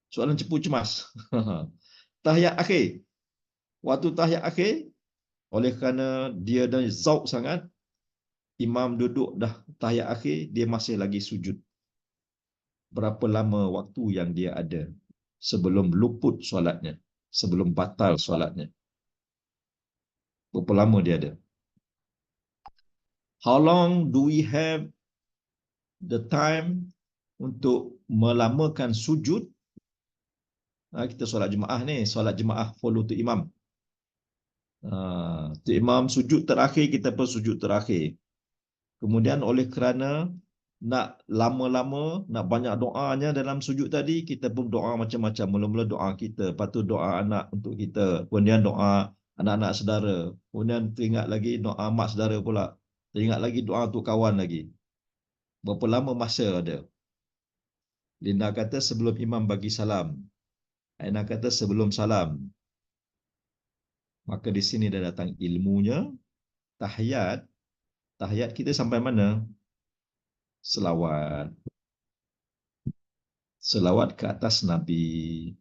Soalan cepu cemas. Tahiyat akhir. Waktu tahiyat akhir, oleh kerana dia dah zauq sangat, imam duduk dah tahiyat akhir, dia masih lagi sujud. Berapa lama waktu yang dia ada sebelum luput solatnya, sebelum batal solatnya? Berapa lama dia ada? How long do we have the time untuk melamakan sujud? Kita solat jemaah ni, solat jemaah follow tu imam. Tu imam sujud terakhir, kita pun sujud terakhir. Kemudian oleh kerana nak lama-lama, nak banyak doanya dalam sujud tadi, kita pun doa macam-macam. Mula-mula doa kita, lepas tu doa anak untuk kita, kemudian doa anak-anak saudara, kemudian teringat lagi doa mak saudara pula, teringat lagi doa untuk kawan lagi. Berapa lama masa ada? Linda kata sebelum imam bagi salam. Aina kata sebelum salam. Maka di sini dah datang ilmunya. Tahiyat. Tahiyat kita sampai mana? Selawat. Selawat ke atas Nabi.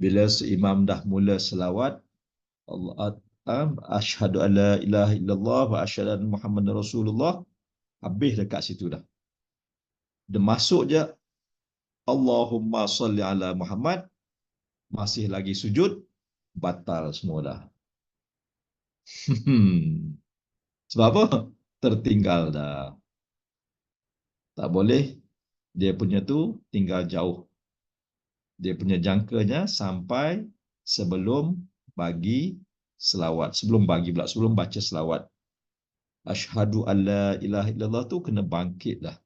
Bila imam dah mula selawat, Allah asyhadu an la ilaha illallah wa asyhadu anna Muhammadar Rasulullah, habis dekat situ dah. Dia masuk je Allahumma salli ala Muhammad, masih lagi sujud, batal semua dah. Sebab apa? Tertinggal dah. Tak boleh. Dia punya tu tinggal jauh. Dia punya jangkanya sampai sebelum bagi selawat. Sebelum bagi pula, sebelum baca selawat. Asyhadu an la ilaha illallah tu kena bangkit dah.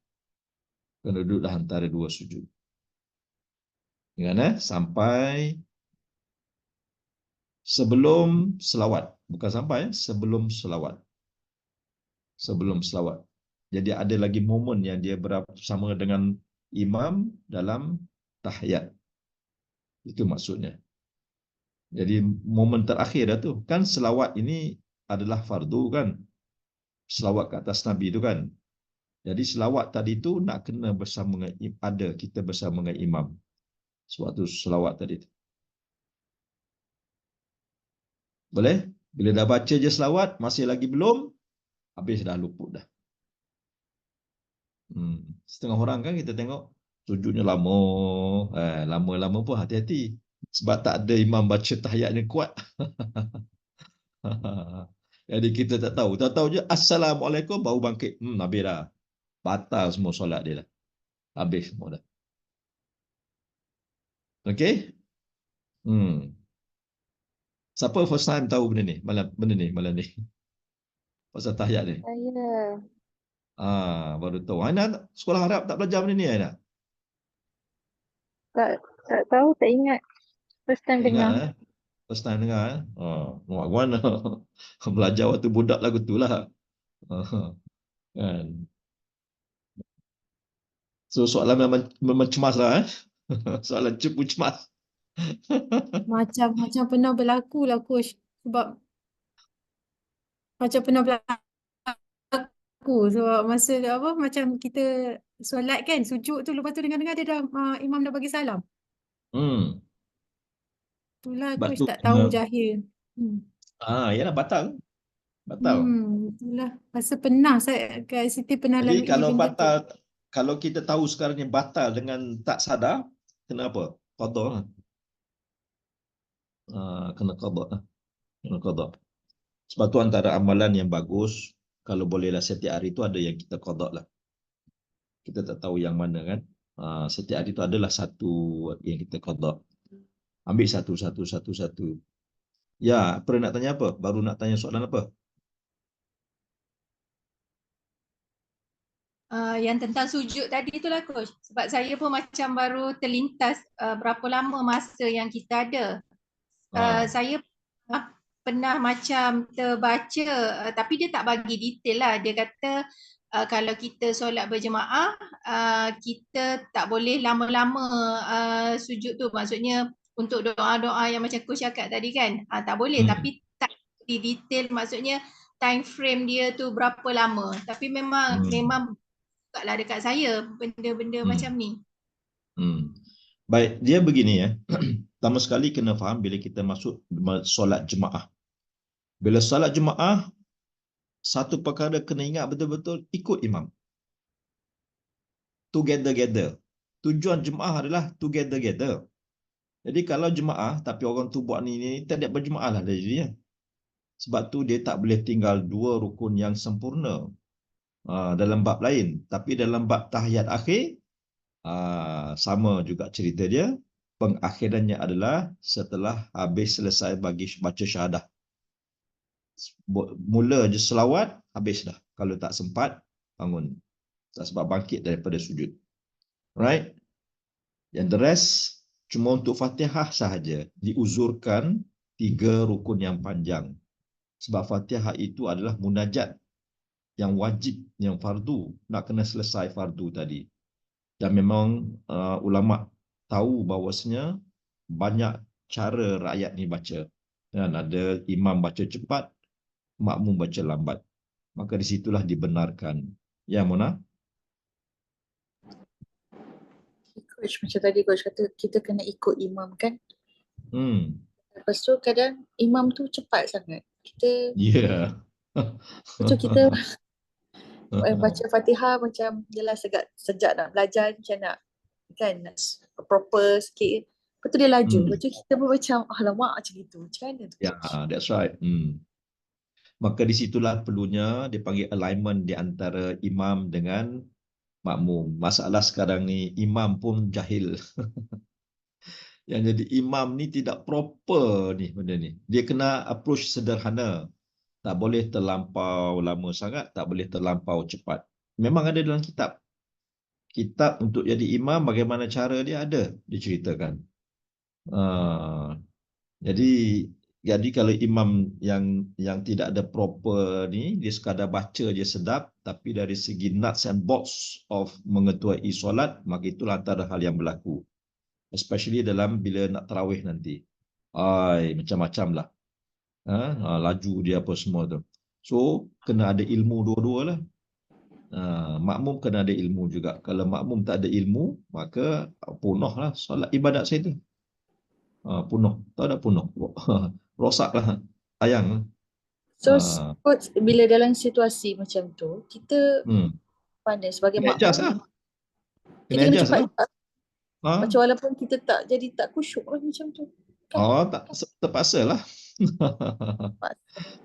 Kena duduk dah antara dua sujud. Ingat sampai sebelum selawat. Bukan sampai, sebelum selawat. Sebelum selawat. Jadi ada lagi momen yang dia bersama dengan imam dalam tahiyat. Itu maksudnya. Jadi momen terakhir dah tu. Kan selawat ini adalah fardu kan. Selawat ke atas Nabi tu kan. Jadi selawat tadi tu nak kena bersama dengan, ada kita bersama dengan imam. sewaktu selawat tadi tu. Boleh? Bila dah baca je selawat, masih lagi belum, habis dah luput dah. Setengah orang kan kita tengok sujudnya lama, lama-lama pun hati-hati. Sebab tak ada imam baca tahiyatnya kuat. Jadi kita tak tahu. Tahu je Assalamualaikum baru bangkit. Habis dah. Batal semua solat dia dah. Habis semua dah. Okey? Siapa first time tahu benda ni? Malam ni. Pasal tahiyat ni. Saya. Baru tahu. Aina sekolah Arab tak belajar benda ni, Aina? Tak tahu, tak ingat. First time Ingat dengar. First time dengar mana belajar waktu budak lagu tu lah. Kan. So soalan memang cemas lah. Soalan cepu cemas. Macam pernah berlaku lah coach. Sebab macam pernah berlaku sebab masa apa macam kita solat kan, sujud tu lepas tu dengar-dengar dia dah imam dah bagi salam. Itulah Sebab coach tu tak tahu jahil. yalah batal. Itulah. Rasa pernah saya Kak Siti pernah Jadi lalui kalau benda tu. batal, kalau kita tahu sekarang ni batal dengan tak sadar, kena apa? Qada lah. Kena qada lah. Kena qada. Sebab tu antara amalan yang bagus, kalau bolehlah setiap hari tu ada yang kita qada lah. Kita tak tahu yang mana kan. Setiap hari tu adalah satu yang kita qada. Ambil satu. Ya, pernah nak tanya apa? Baru nak tanya soalan apa? Yang tentang sujud tadi itulah coach. Sebab saya pun macam baru terlintas berapa lama masa yang kita ada. Saya pernah macam terbaca tapi dia tak bagi detail lah. Dia kata kalau kita solat berjemaah kita tak boleh lama-lama sujud tu. Maksudnya untuk doa-doa yang macam coach cakap tadi kan. Tak boleh tapi tak di detail, maksudnya time frame dia tu berapa lama. Tapi memang lah dekat saya benda-benda macam ni. Baik, dia begini ya. Pertama sekali kena faham bila kita masuk solat jemaah. Bila solat jemaah, satu perkara kena ingat betul-betul ikut imam. Together. Tujuan jemaah adalah together. Jadi kalau jemaah tapi orang tu buat ni tak ada berjemaah lah jadinya. Sebab tu dia tak boleh tinggal dua rukun yang sempurna dalam bab lain. Tapi dalam bab tahiyat akhir, sama juga cerita dia. Pengakhirannya adalah setelah habis selesai bagi baca syahadah. Mula je selawat, habis dah. Kalau tak sempat, bangun. Tak sebab bangkit daripada sujud. Right? Yang the rest, cuma untuk Fatihah sahaja. Diuzurkan 3 rukun yang panjang. Sebab Fatihah itu adalah munajat yang wajib, yang fardu. Nak kena selesai fardu tadi. Dan memang ulama tahu bahawasanya banyak cara rakyat ni baca. Dan ada imam baca cepat, makmum baca lambat. Maka di situlah dibenarkan. Ya, Mona? Coach, macam tadi coach kata kita kena ikut imam kan? Lepas tu kadang imam tu cepat sangat. Kita macam kita baca Fatihah macam jelah sejak nak belajar macam nak kan nak proper sikit. Lepas tu dia laju. Lepas tu kita pun macam alamak macam gitu. Macam mana tu? Ya, that's right. Maka di situlah perlunya dipanggil alignment di antara imam dengan makmum. Masalah sekarang ni imam pun jahil. Yang jadi imam ni tidak proper ni benda ni. Dia kena approach sederhana. Tak boleh terlampau lama sangat, tak boleh terlampau cepat. Memang ada dalam kitab. Kitab untuk jadi imam bagaimana cara dia ada diceritakan. Jadi kalau imam yang tidak ada proper ni, dia sekadar baca je sedap, tapi dari segi nuts and bolts of mengetuai solat, maka itulah antara hal yang berlaku. Especially dalam bila nak tarawih nanti. Macam-macam lah. Laju dia apa semua tu. So, kena ada ilmu dua-dua lah. Makmum kena ada ilmu juga. Kalau makmum tak ada ilmu, maka punahlah solat ibadat saya tu. Punuh. Tahu tak punuh? Rosaklah. Sayang. So, coach, bila dalam situasi macam tu, kita pandai sebagai Kena adjust lah. makmum, Kena kita kena adjust cepat. lah. Macam walaupun kita tak khusyuk lah macam tu. Tak terpaksa lah.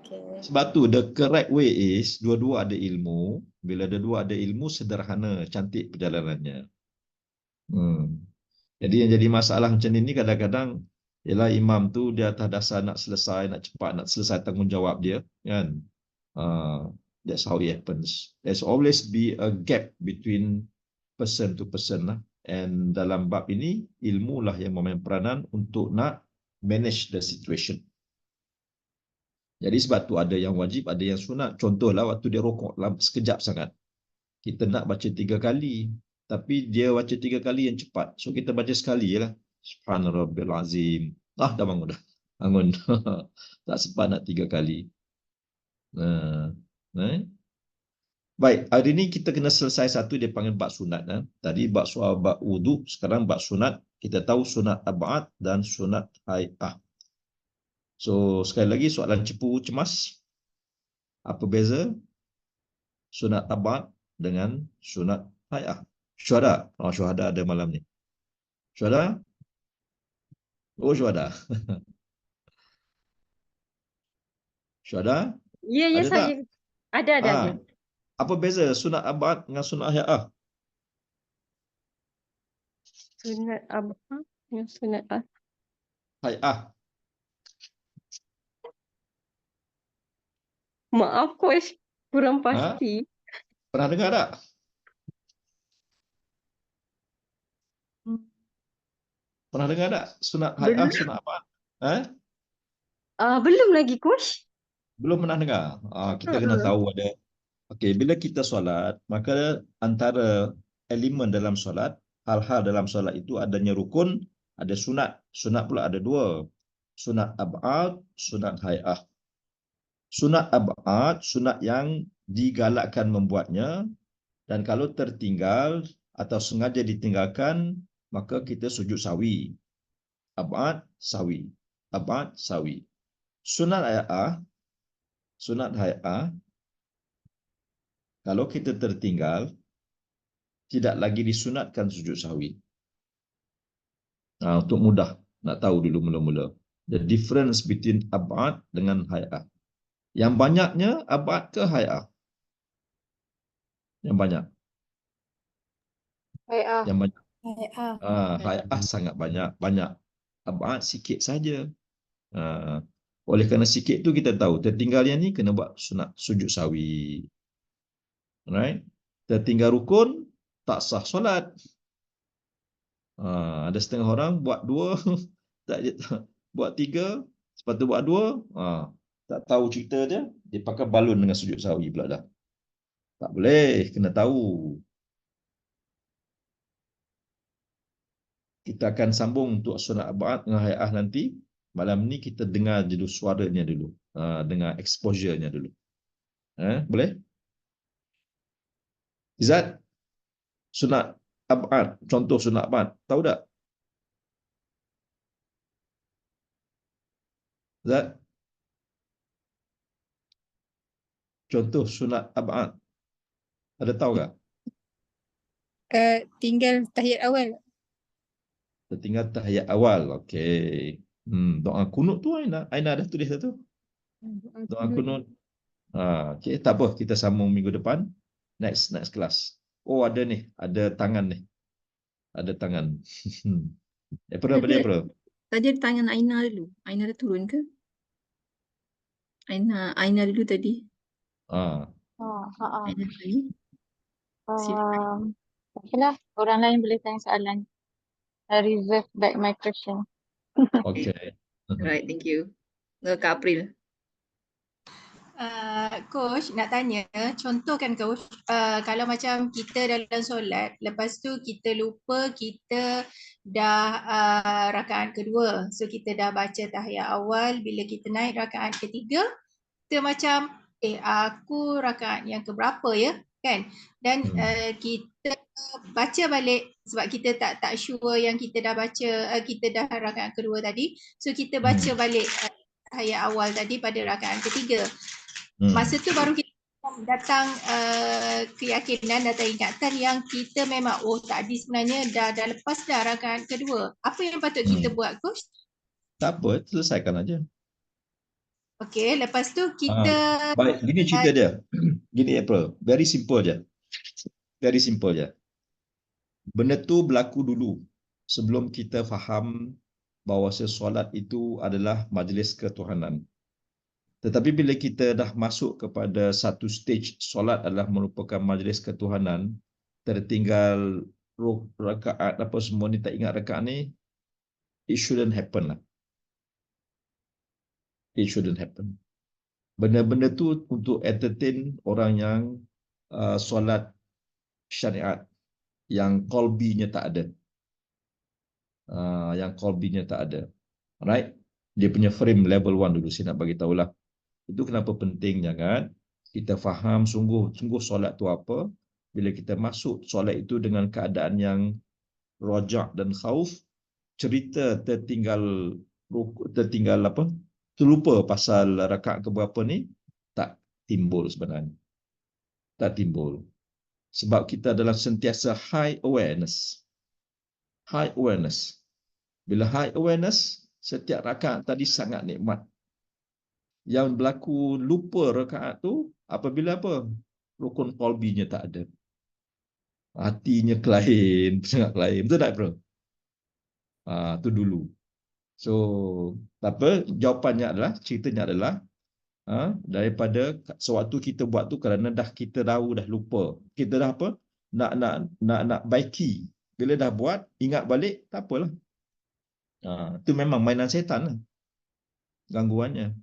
Okay. Sebab tu the correct way is dua-dua ada ilmu. Bila dua-dua ada ilmu, sederhana, cantik perjalanannya. Jadi yang jadi masalah macam ini kadang-kadang ialah imam tu dia atas dasar nak selesai, nak cepat, nak selesai tanggungjawab dia, kan? That's how it happens. There's always be a gap between person to person lah. And dalam bab ini, ilmu lah yang memain peranan untuk nak manage the situation. Jadi sebab tu ada yang wajib, ada yang sunat. Contohlah waktu dia rokok sekejap sangat. Kita nak baca 3 kali. Tapi dia baca 3 kali yang cepat. So kita baca sekali je lah. Subhanarabbil azim. Dah bangun dah. Bangun. Tak sempat nak 3 kali. Baik, hari ni kita kena selesai satu, dia panggil bab sunat. Tadi bab soal bab wudu, sekarang bab sunat. Kita tahu sunat ab'ad dan sunat hai'ah. So sekali lagi soalan cepu cemas. Apa beza sunat ab'ad dengan sunat hai'ah? Syuhada. Syuhada ada malam ni. Syuhada? Syuhada. Syuhada? Ya, ada saya. Tak? Ada. Apa beza sunat ab'ad dengan sunat hai'ah? Sunat ab'ad dengan sunat Hai'ah. Maaf, coach. Kurang pasti. Pernah dengar tak? Pernah dengar tak? Sunat hai'ah, sunat ab'ad? Belum lagi, coach. Belum pernah dengar? Kita kena tahu ada. Okey, bila kita solat, maka antara elemen dalam solat, hal-hal dalam solat itu adanya rukun, ada sunat. Sunat pula ada 2. Sunat ab'ad, sunat hai'ah. Sunat ab'ad, sunat yang digalakkan membuatnya, dan kalau tertinggal atau sengaja ditinggalkan, maka kita sujud sawi. Ab'ad, sawi. Ab'ad, sawi. Sunat hai'ah, kalau kita tertinggal, tidak lagi disunatkan sujud sawi. Untuk mudah nak tahu dulu mula-mula. The difference between ab'ad dengan hai'ah. Yang banyaknya ab'ad ke hai'ah? Yang banyak. Hai'ah. Yang banyak. Hai'ah. Hai'ah sangat banyak. Ab'ad sikit saja. Oleh kerana sikit tu kita tahu tertinggal yang ni kena buat sunat sujud sawi. Right? Tertinggal rukun tak sah solat. Ada setengah orang buat 2, buat 3, lepas tu buat 2, tak tahu cerita dia pakai balun dengan sujud sawi pula dah. Tak boleh, kena tahu. Kita akan sambung untuk sunat ab'ad dengan hai'ah nanti. Malam ni kita dengar dulu suaranya dulu. Dengar exposure-nya dulu. Boleh? Izzat, sunat ab'ad, contoh sunat ab'ad, tahu tak? Izzat, contoh sunat ab'ad, ada tahu tak? Tinggal tahiyat awal. Tertinggal tahiyat awal, okey. Doa kunut tu Aina dah tulis tu. Doa kunut. Okay, tak apa, kita sambung minggu depan. Next class. Ada ni, ada tangan ni. Ada tangan. April. Tadi ada tangan Aina dulu. Aina dah turun ke? Aina dulu tadi. Aina tadi. Okeylah, orang lain boleh tanya soalan. I reserve back my question. Okay. Right, thank you. Kak April. Coach nak tanya, contohkan coach, kalau macam kita dalam solat, lepas tu kita lupa kita dah rakaat kedua, so kita dah baca tahiyat awal, bila kita naik rakaat ketiga, kita macam aku rakaat yang keberapa ya? kan. Dan kita baca balik sebab kita tak sure yang kita dah baca, kita dah rakaat kedua tadi. So kita baca balik ayat awal tadi pada rakaat ketiga. Masa tu baru kita datang keyakinan, datang ingatan yang kita memang tadi sebenarnya dah lepas dah rakaat kedua. Apa yang patut kita buat, Coach? Tak apa, selesaikan aja. Okey, lepas tu kita baik, gini cerita dia. Gini April, very simple je. Very simple je. Benda tu berlaku dulu sebelum kita faham bahawa solat itu adalah majlis ketuhanan. Tetapi bila kita dah masuk kepada satu stage solat adalah merupakan majlis ketuhanan, tertinggal rakaat apa semua ni, tak ingat rakaat ni, it shouldn't happen lah. It shouldn't happen. Benda-benda tu untuk entertain orang yang solat syariat yang qalbinya tak ada. Yang qalbinya tak ada. Alright? Dia punya frame level 1 dulu saya nak bagi tahulah. Itu kenapa pentingnya kan kita faham sungguh solat tu apa. Bila kita masuk solat itu dengan keadaan yang rajak dan khauf, cerita tertinggal apa? Terlupa pasal rakaat keberapa ni tak timbul sebenarnya. Tak timbul. Sebab kita dalam sentiasa high awareness. High awareness. Bila high awareness, setiap rakaat tadi sangat nikmat. Yang berlaku lupa rakaat tu apabila apa? Rukun qalbinya tak ada. Hatinya kelain, sangat kelain. Betul tak, bro? Tu dulu. So, apa? Jawapannya adalah, ceritanya adalah, daripada sewaktu kita buat tu kerana kita tahu dah lupa. Kita dah apa? Nak baiki. Bila dah buat, ingat balik, tak apalah. Itu memang mainan setan lah. Gangguannya.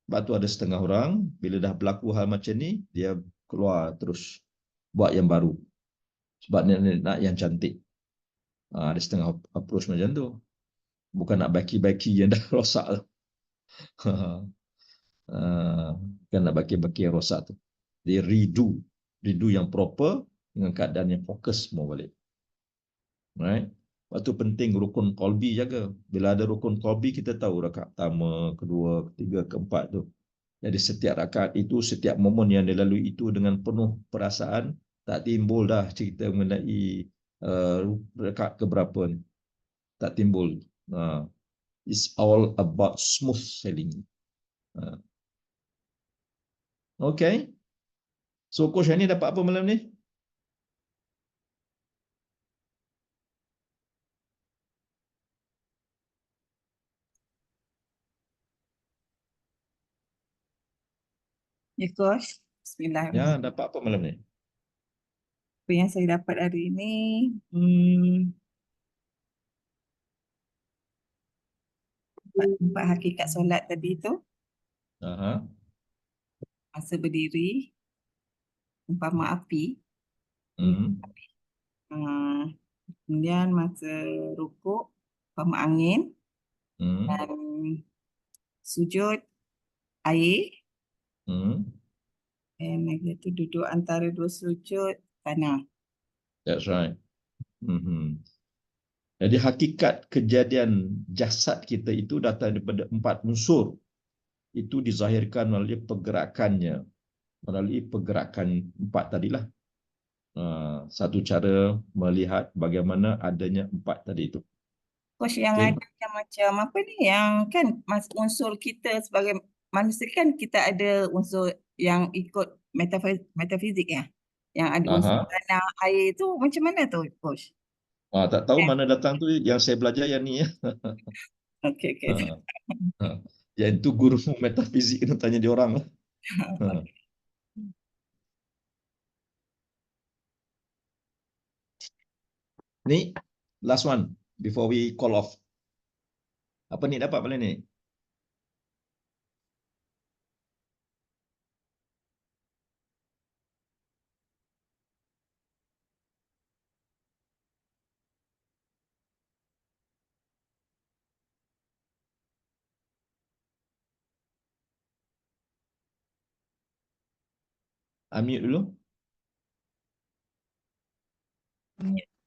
Sebab tu ada setengah orang, bila dah berlaku hal macam ni, dia keluar terus buat yang baru. Sebab nak yang cantik. Ada setengah approach macam tu. Bukan nak baiki-baiki yang dah rosak tu. Bukan nak baiki-baiki yang rosak tu. Dia redo. Redo yang proper dengan keadaan yang fokus semua balik. Right? Lepas tu penting rukun qalbi jaga. Bila ada rukun qalbi, kita tahu rakaat pertama, kedua, ketiga, keempat tu. Jadi setiap rakaat itu, setiap momen yang dilalui itu dengan penuh perasaan, tak timbul dah cerita mengenai rakaat keberapa ni. Tak timbul. It's all about smooth sailing. Okay. So Coach ni dapat apa malam ni? Ya, Coach. Ya, Bismillahirrahmanirrahim. dapat apa malam ni? Apa yang saya dapat hari ini, empat hakikat solat tadi tu. Masa berdiri, umpama api. Kemudian masa rukuk, umpama angin. Dan sujud, air. Dan lagi tu duduk antara dua sujud, tanah. That's right. Jadi hakikat kejadian jasad kita itu datang daripada 4 unsur. Itu dizahirkan melalui pergerakannya. Melalui pergerakan 4 tadilah. Satu cara melihat bagaimana adanya 4 tadi itu. Coach, yang ada macam apa ni, yang kan unsur kita sebagai manusia kan kita ada unsur yang ikut metafizik ya. Yang ada unsur tanah, air tu macam mana tu, Coach? Tak tahu mana datang tu, yang saya belajar yang ni ya. Okey. Yang itu guru metafizik kena tanya dia orang lah. Ni last one before we call off. Apa ni dapat malam ni? Unmute dulu.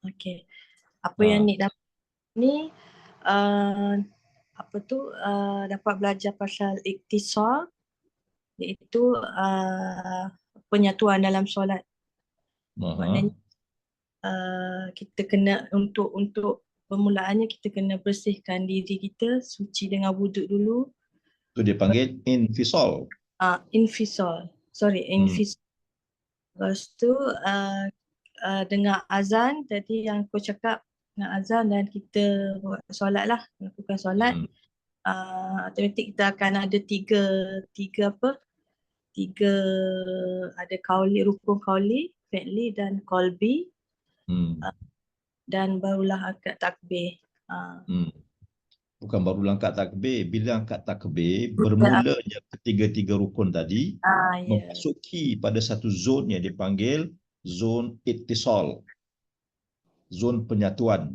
Okey. Apa yang Nik dapat ni dapat belajar pasal iktisar, iaitu penyatuan dalam solat. Maknanya kita kena untuk permulaannya kita kena bersihkan diri kita, suci dengan wuduk dulu. Itu dipanggil infisal. Infisal. Lepas tu dengar azan tadi yang aku cakap, dengar azan dan kita buat solat lah, melakukan solat. Automatik kita akan ada tiga ada rukun kauli, fi'li dan qalbi. Dan barulah angkat takbir. Bukan baru angkat takbir, bila angkat takbir bermulanya ketiga-tiga rukun tadi memasuki pada satu zon yang dipanggil zon ittisal, zon penyatuan.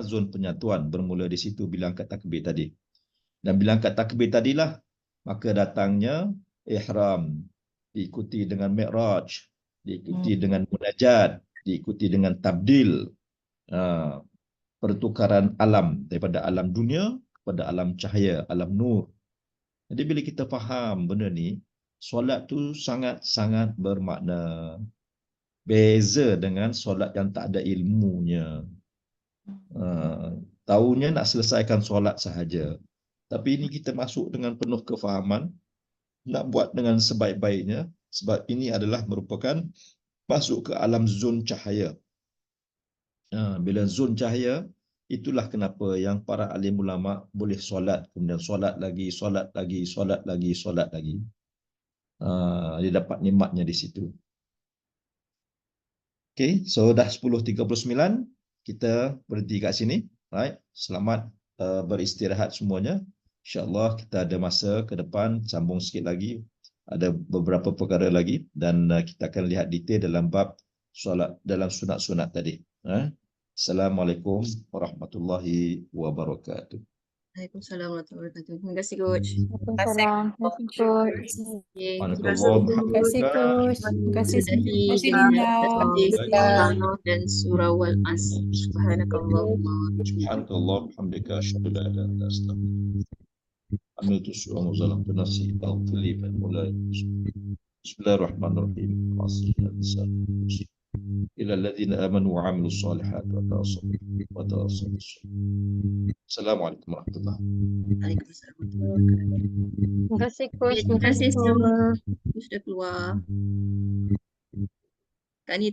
Zon penyatuan bermula di situ bila angkat takbir tadi. Dan bila angkat takbir tadilah maka datangnya ihram, diikuti dengan mi'raj, diikuti dengan munajat, diikuti dengan tabdil, pertukaran alam daripada alam dunia kepada alam cahaya, alam nur. Jadi bila kita faham benda ni, solat tu sangat-sangat bermakna. Beza dengan solat yang tak ada ilmunya. Tahunya nak selesaikan solat sahaja. Tapi ini kita masuk dengan penuh kefahaman, nak buat dengan sebaik-baiknya, sebab ini adalah merupakan masuk ke alam zon cahaya. Bila zon cahaya, itulah kenapa yang para alim ulama boleh solat, kemudian solat lagi. Dia dapat nikmatnya di situ. Okay, so dah 10.39, kita berhenti kat sini. Right, selamat beristirahat semuanya. InsyaAllah kita ada masa ke depan, sambung sikit lagi. Ada beberapa perkara lagi dan kita akan lihat detail dalam bab solat, dalam sunat-sunat tadi. Assalamualaikum warahmatullahi wabarakatuh. Waalaikumsalam warahmatullahi wabarakatuh. Terima kasih Coach. Waalaikumsalam. Terima kasih Coach. Terima kasih dan surah Wal-Asr. Subhanakallahumma Subhanallah bihamdika asyhadu an la ilaha illa anta astaghfiruka wa atubu ilaik. Wa zalamtu nafsi faghfir li fa Bismillahirrahmanirrahim. إلى الذين آمنوا وعملوا الصالحات وتواصوا السلام عليكم ورحمة الله. Terima kasih Coach. Terima kasih semua. Sudah keluar. Kak Ni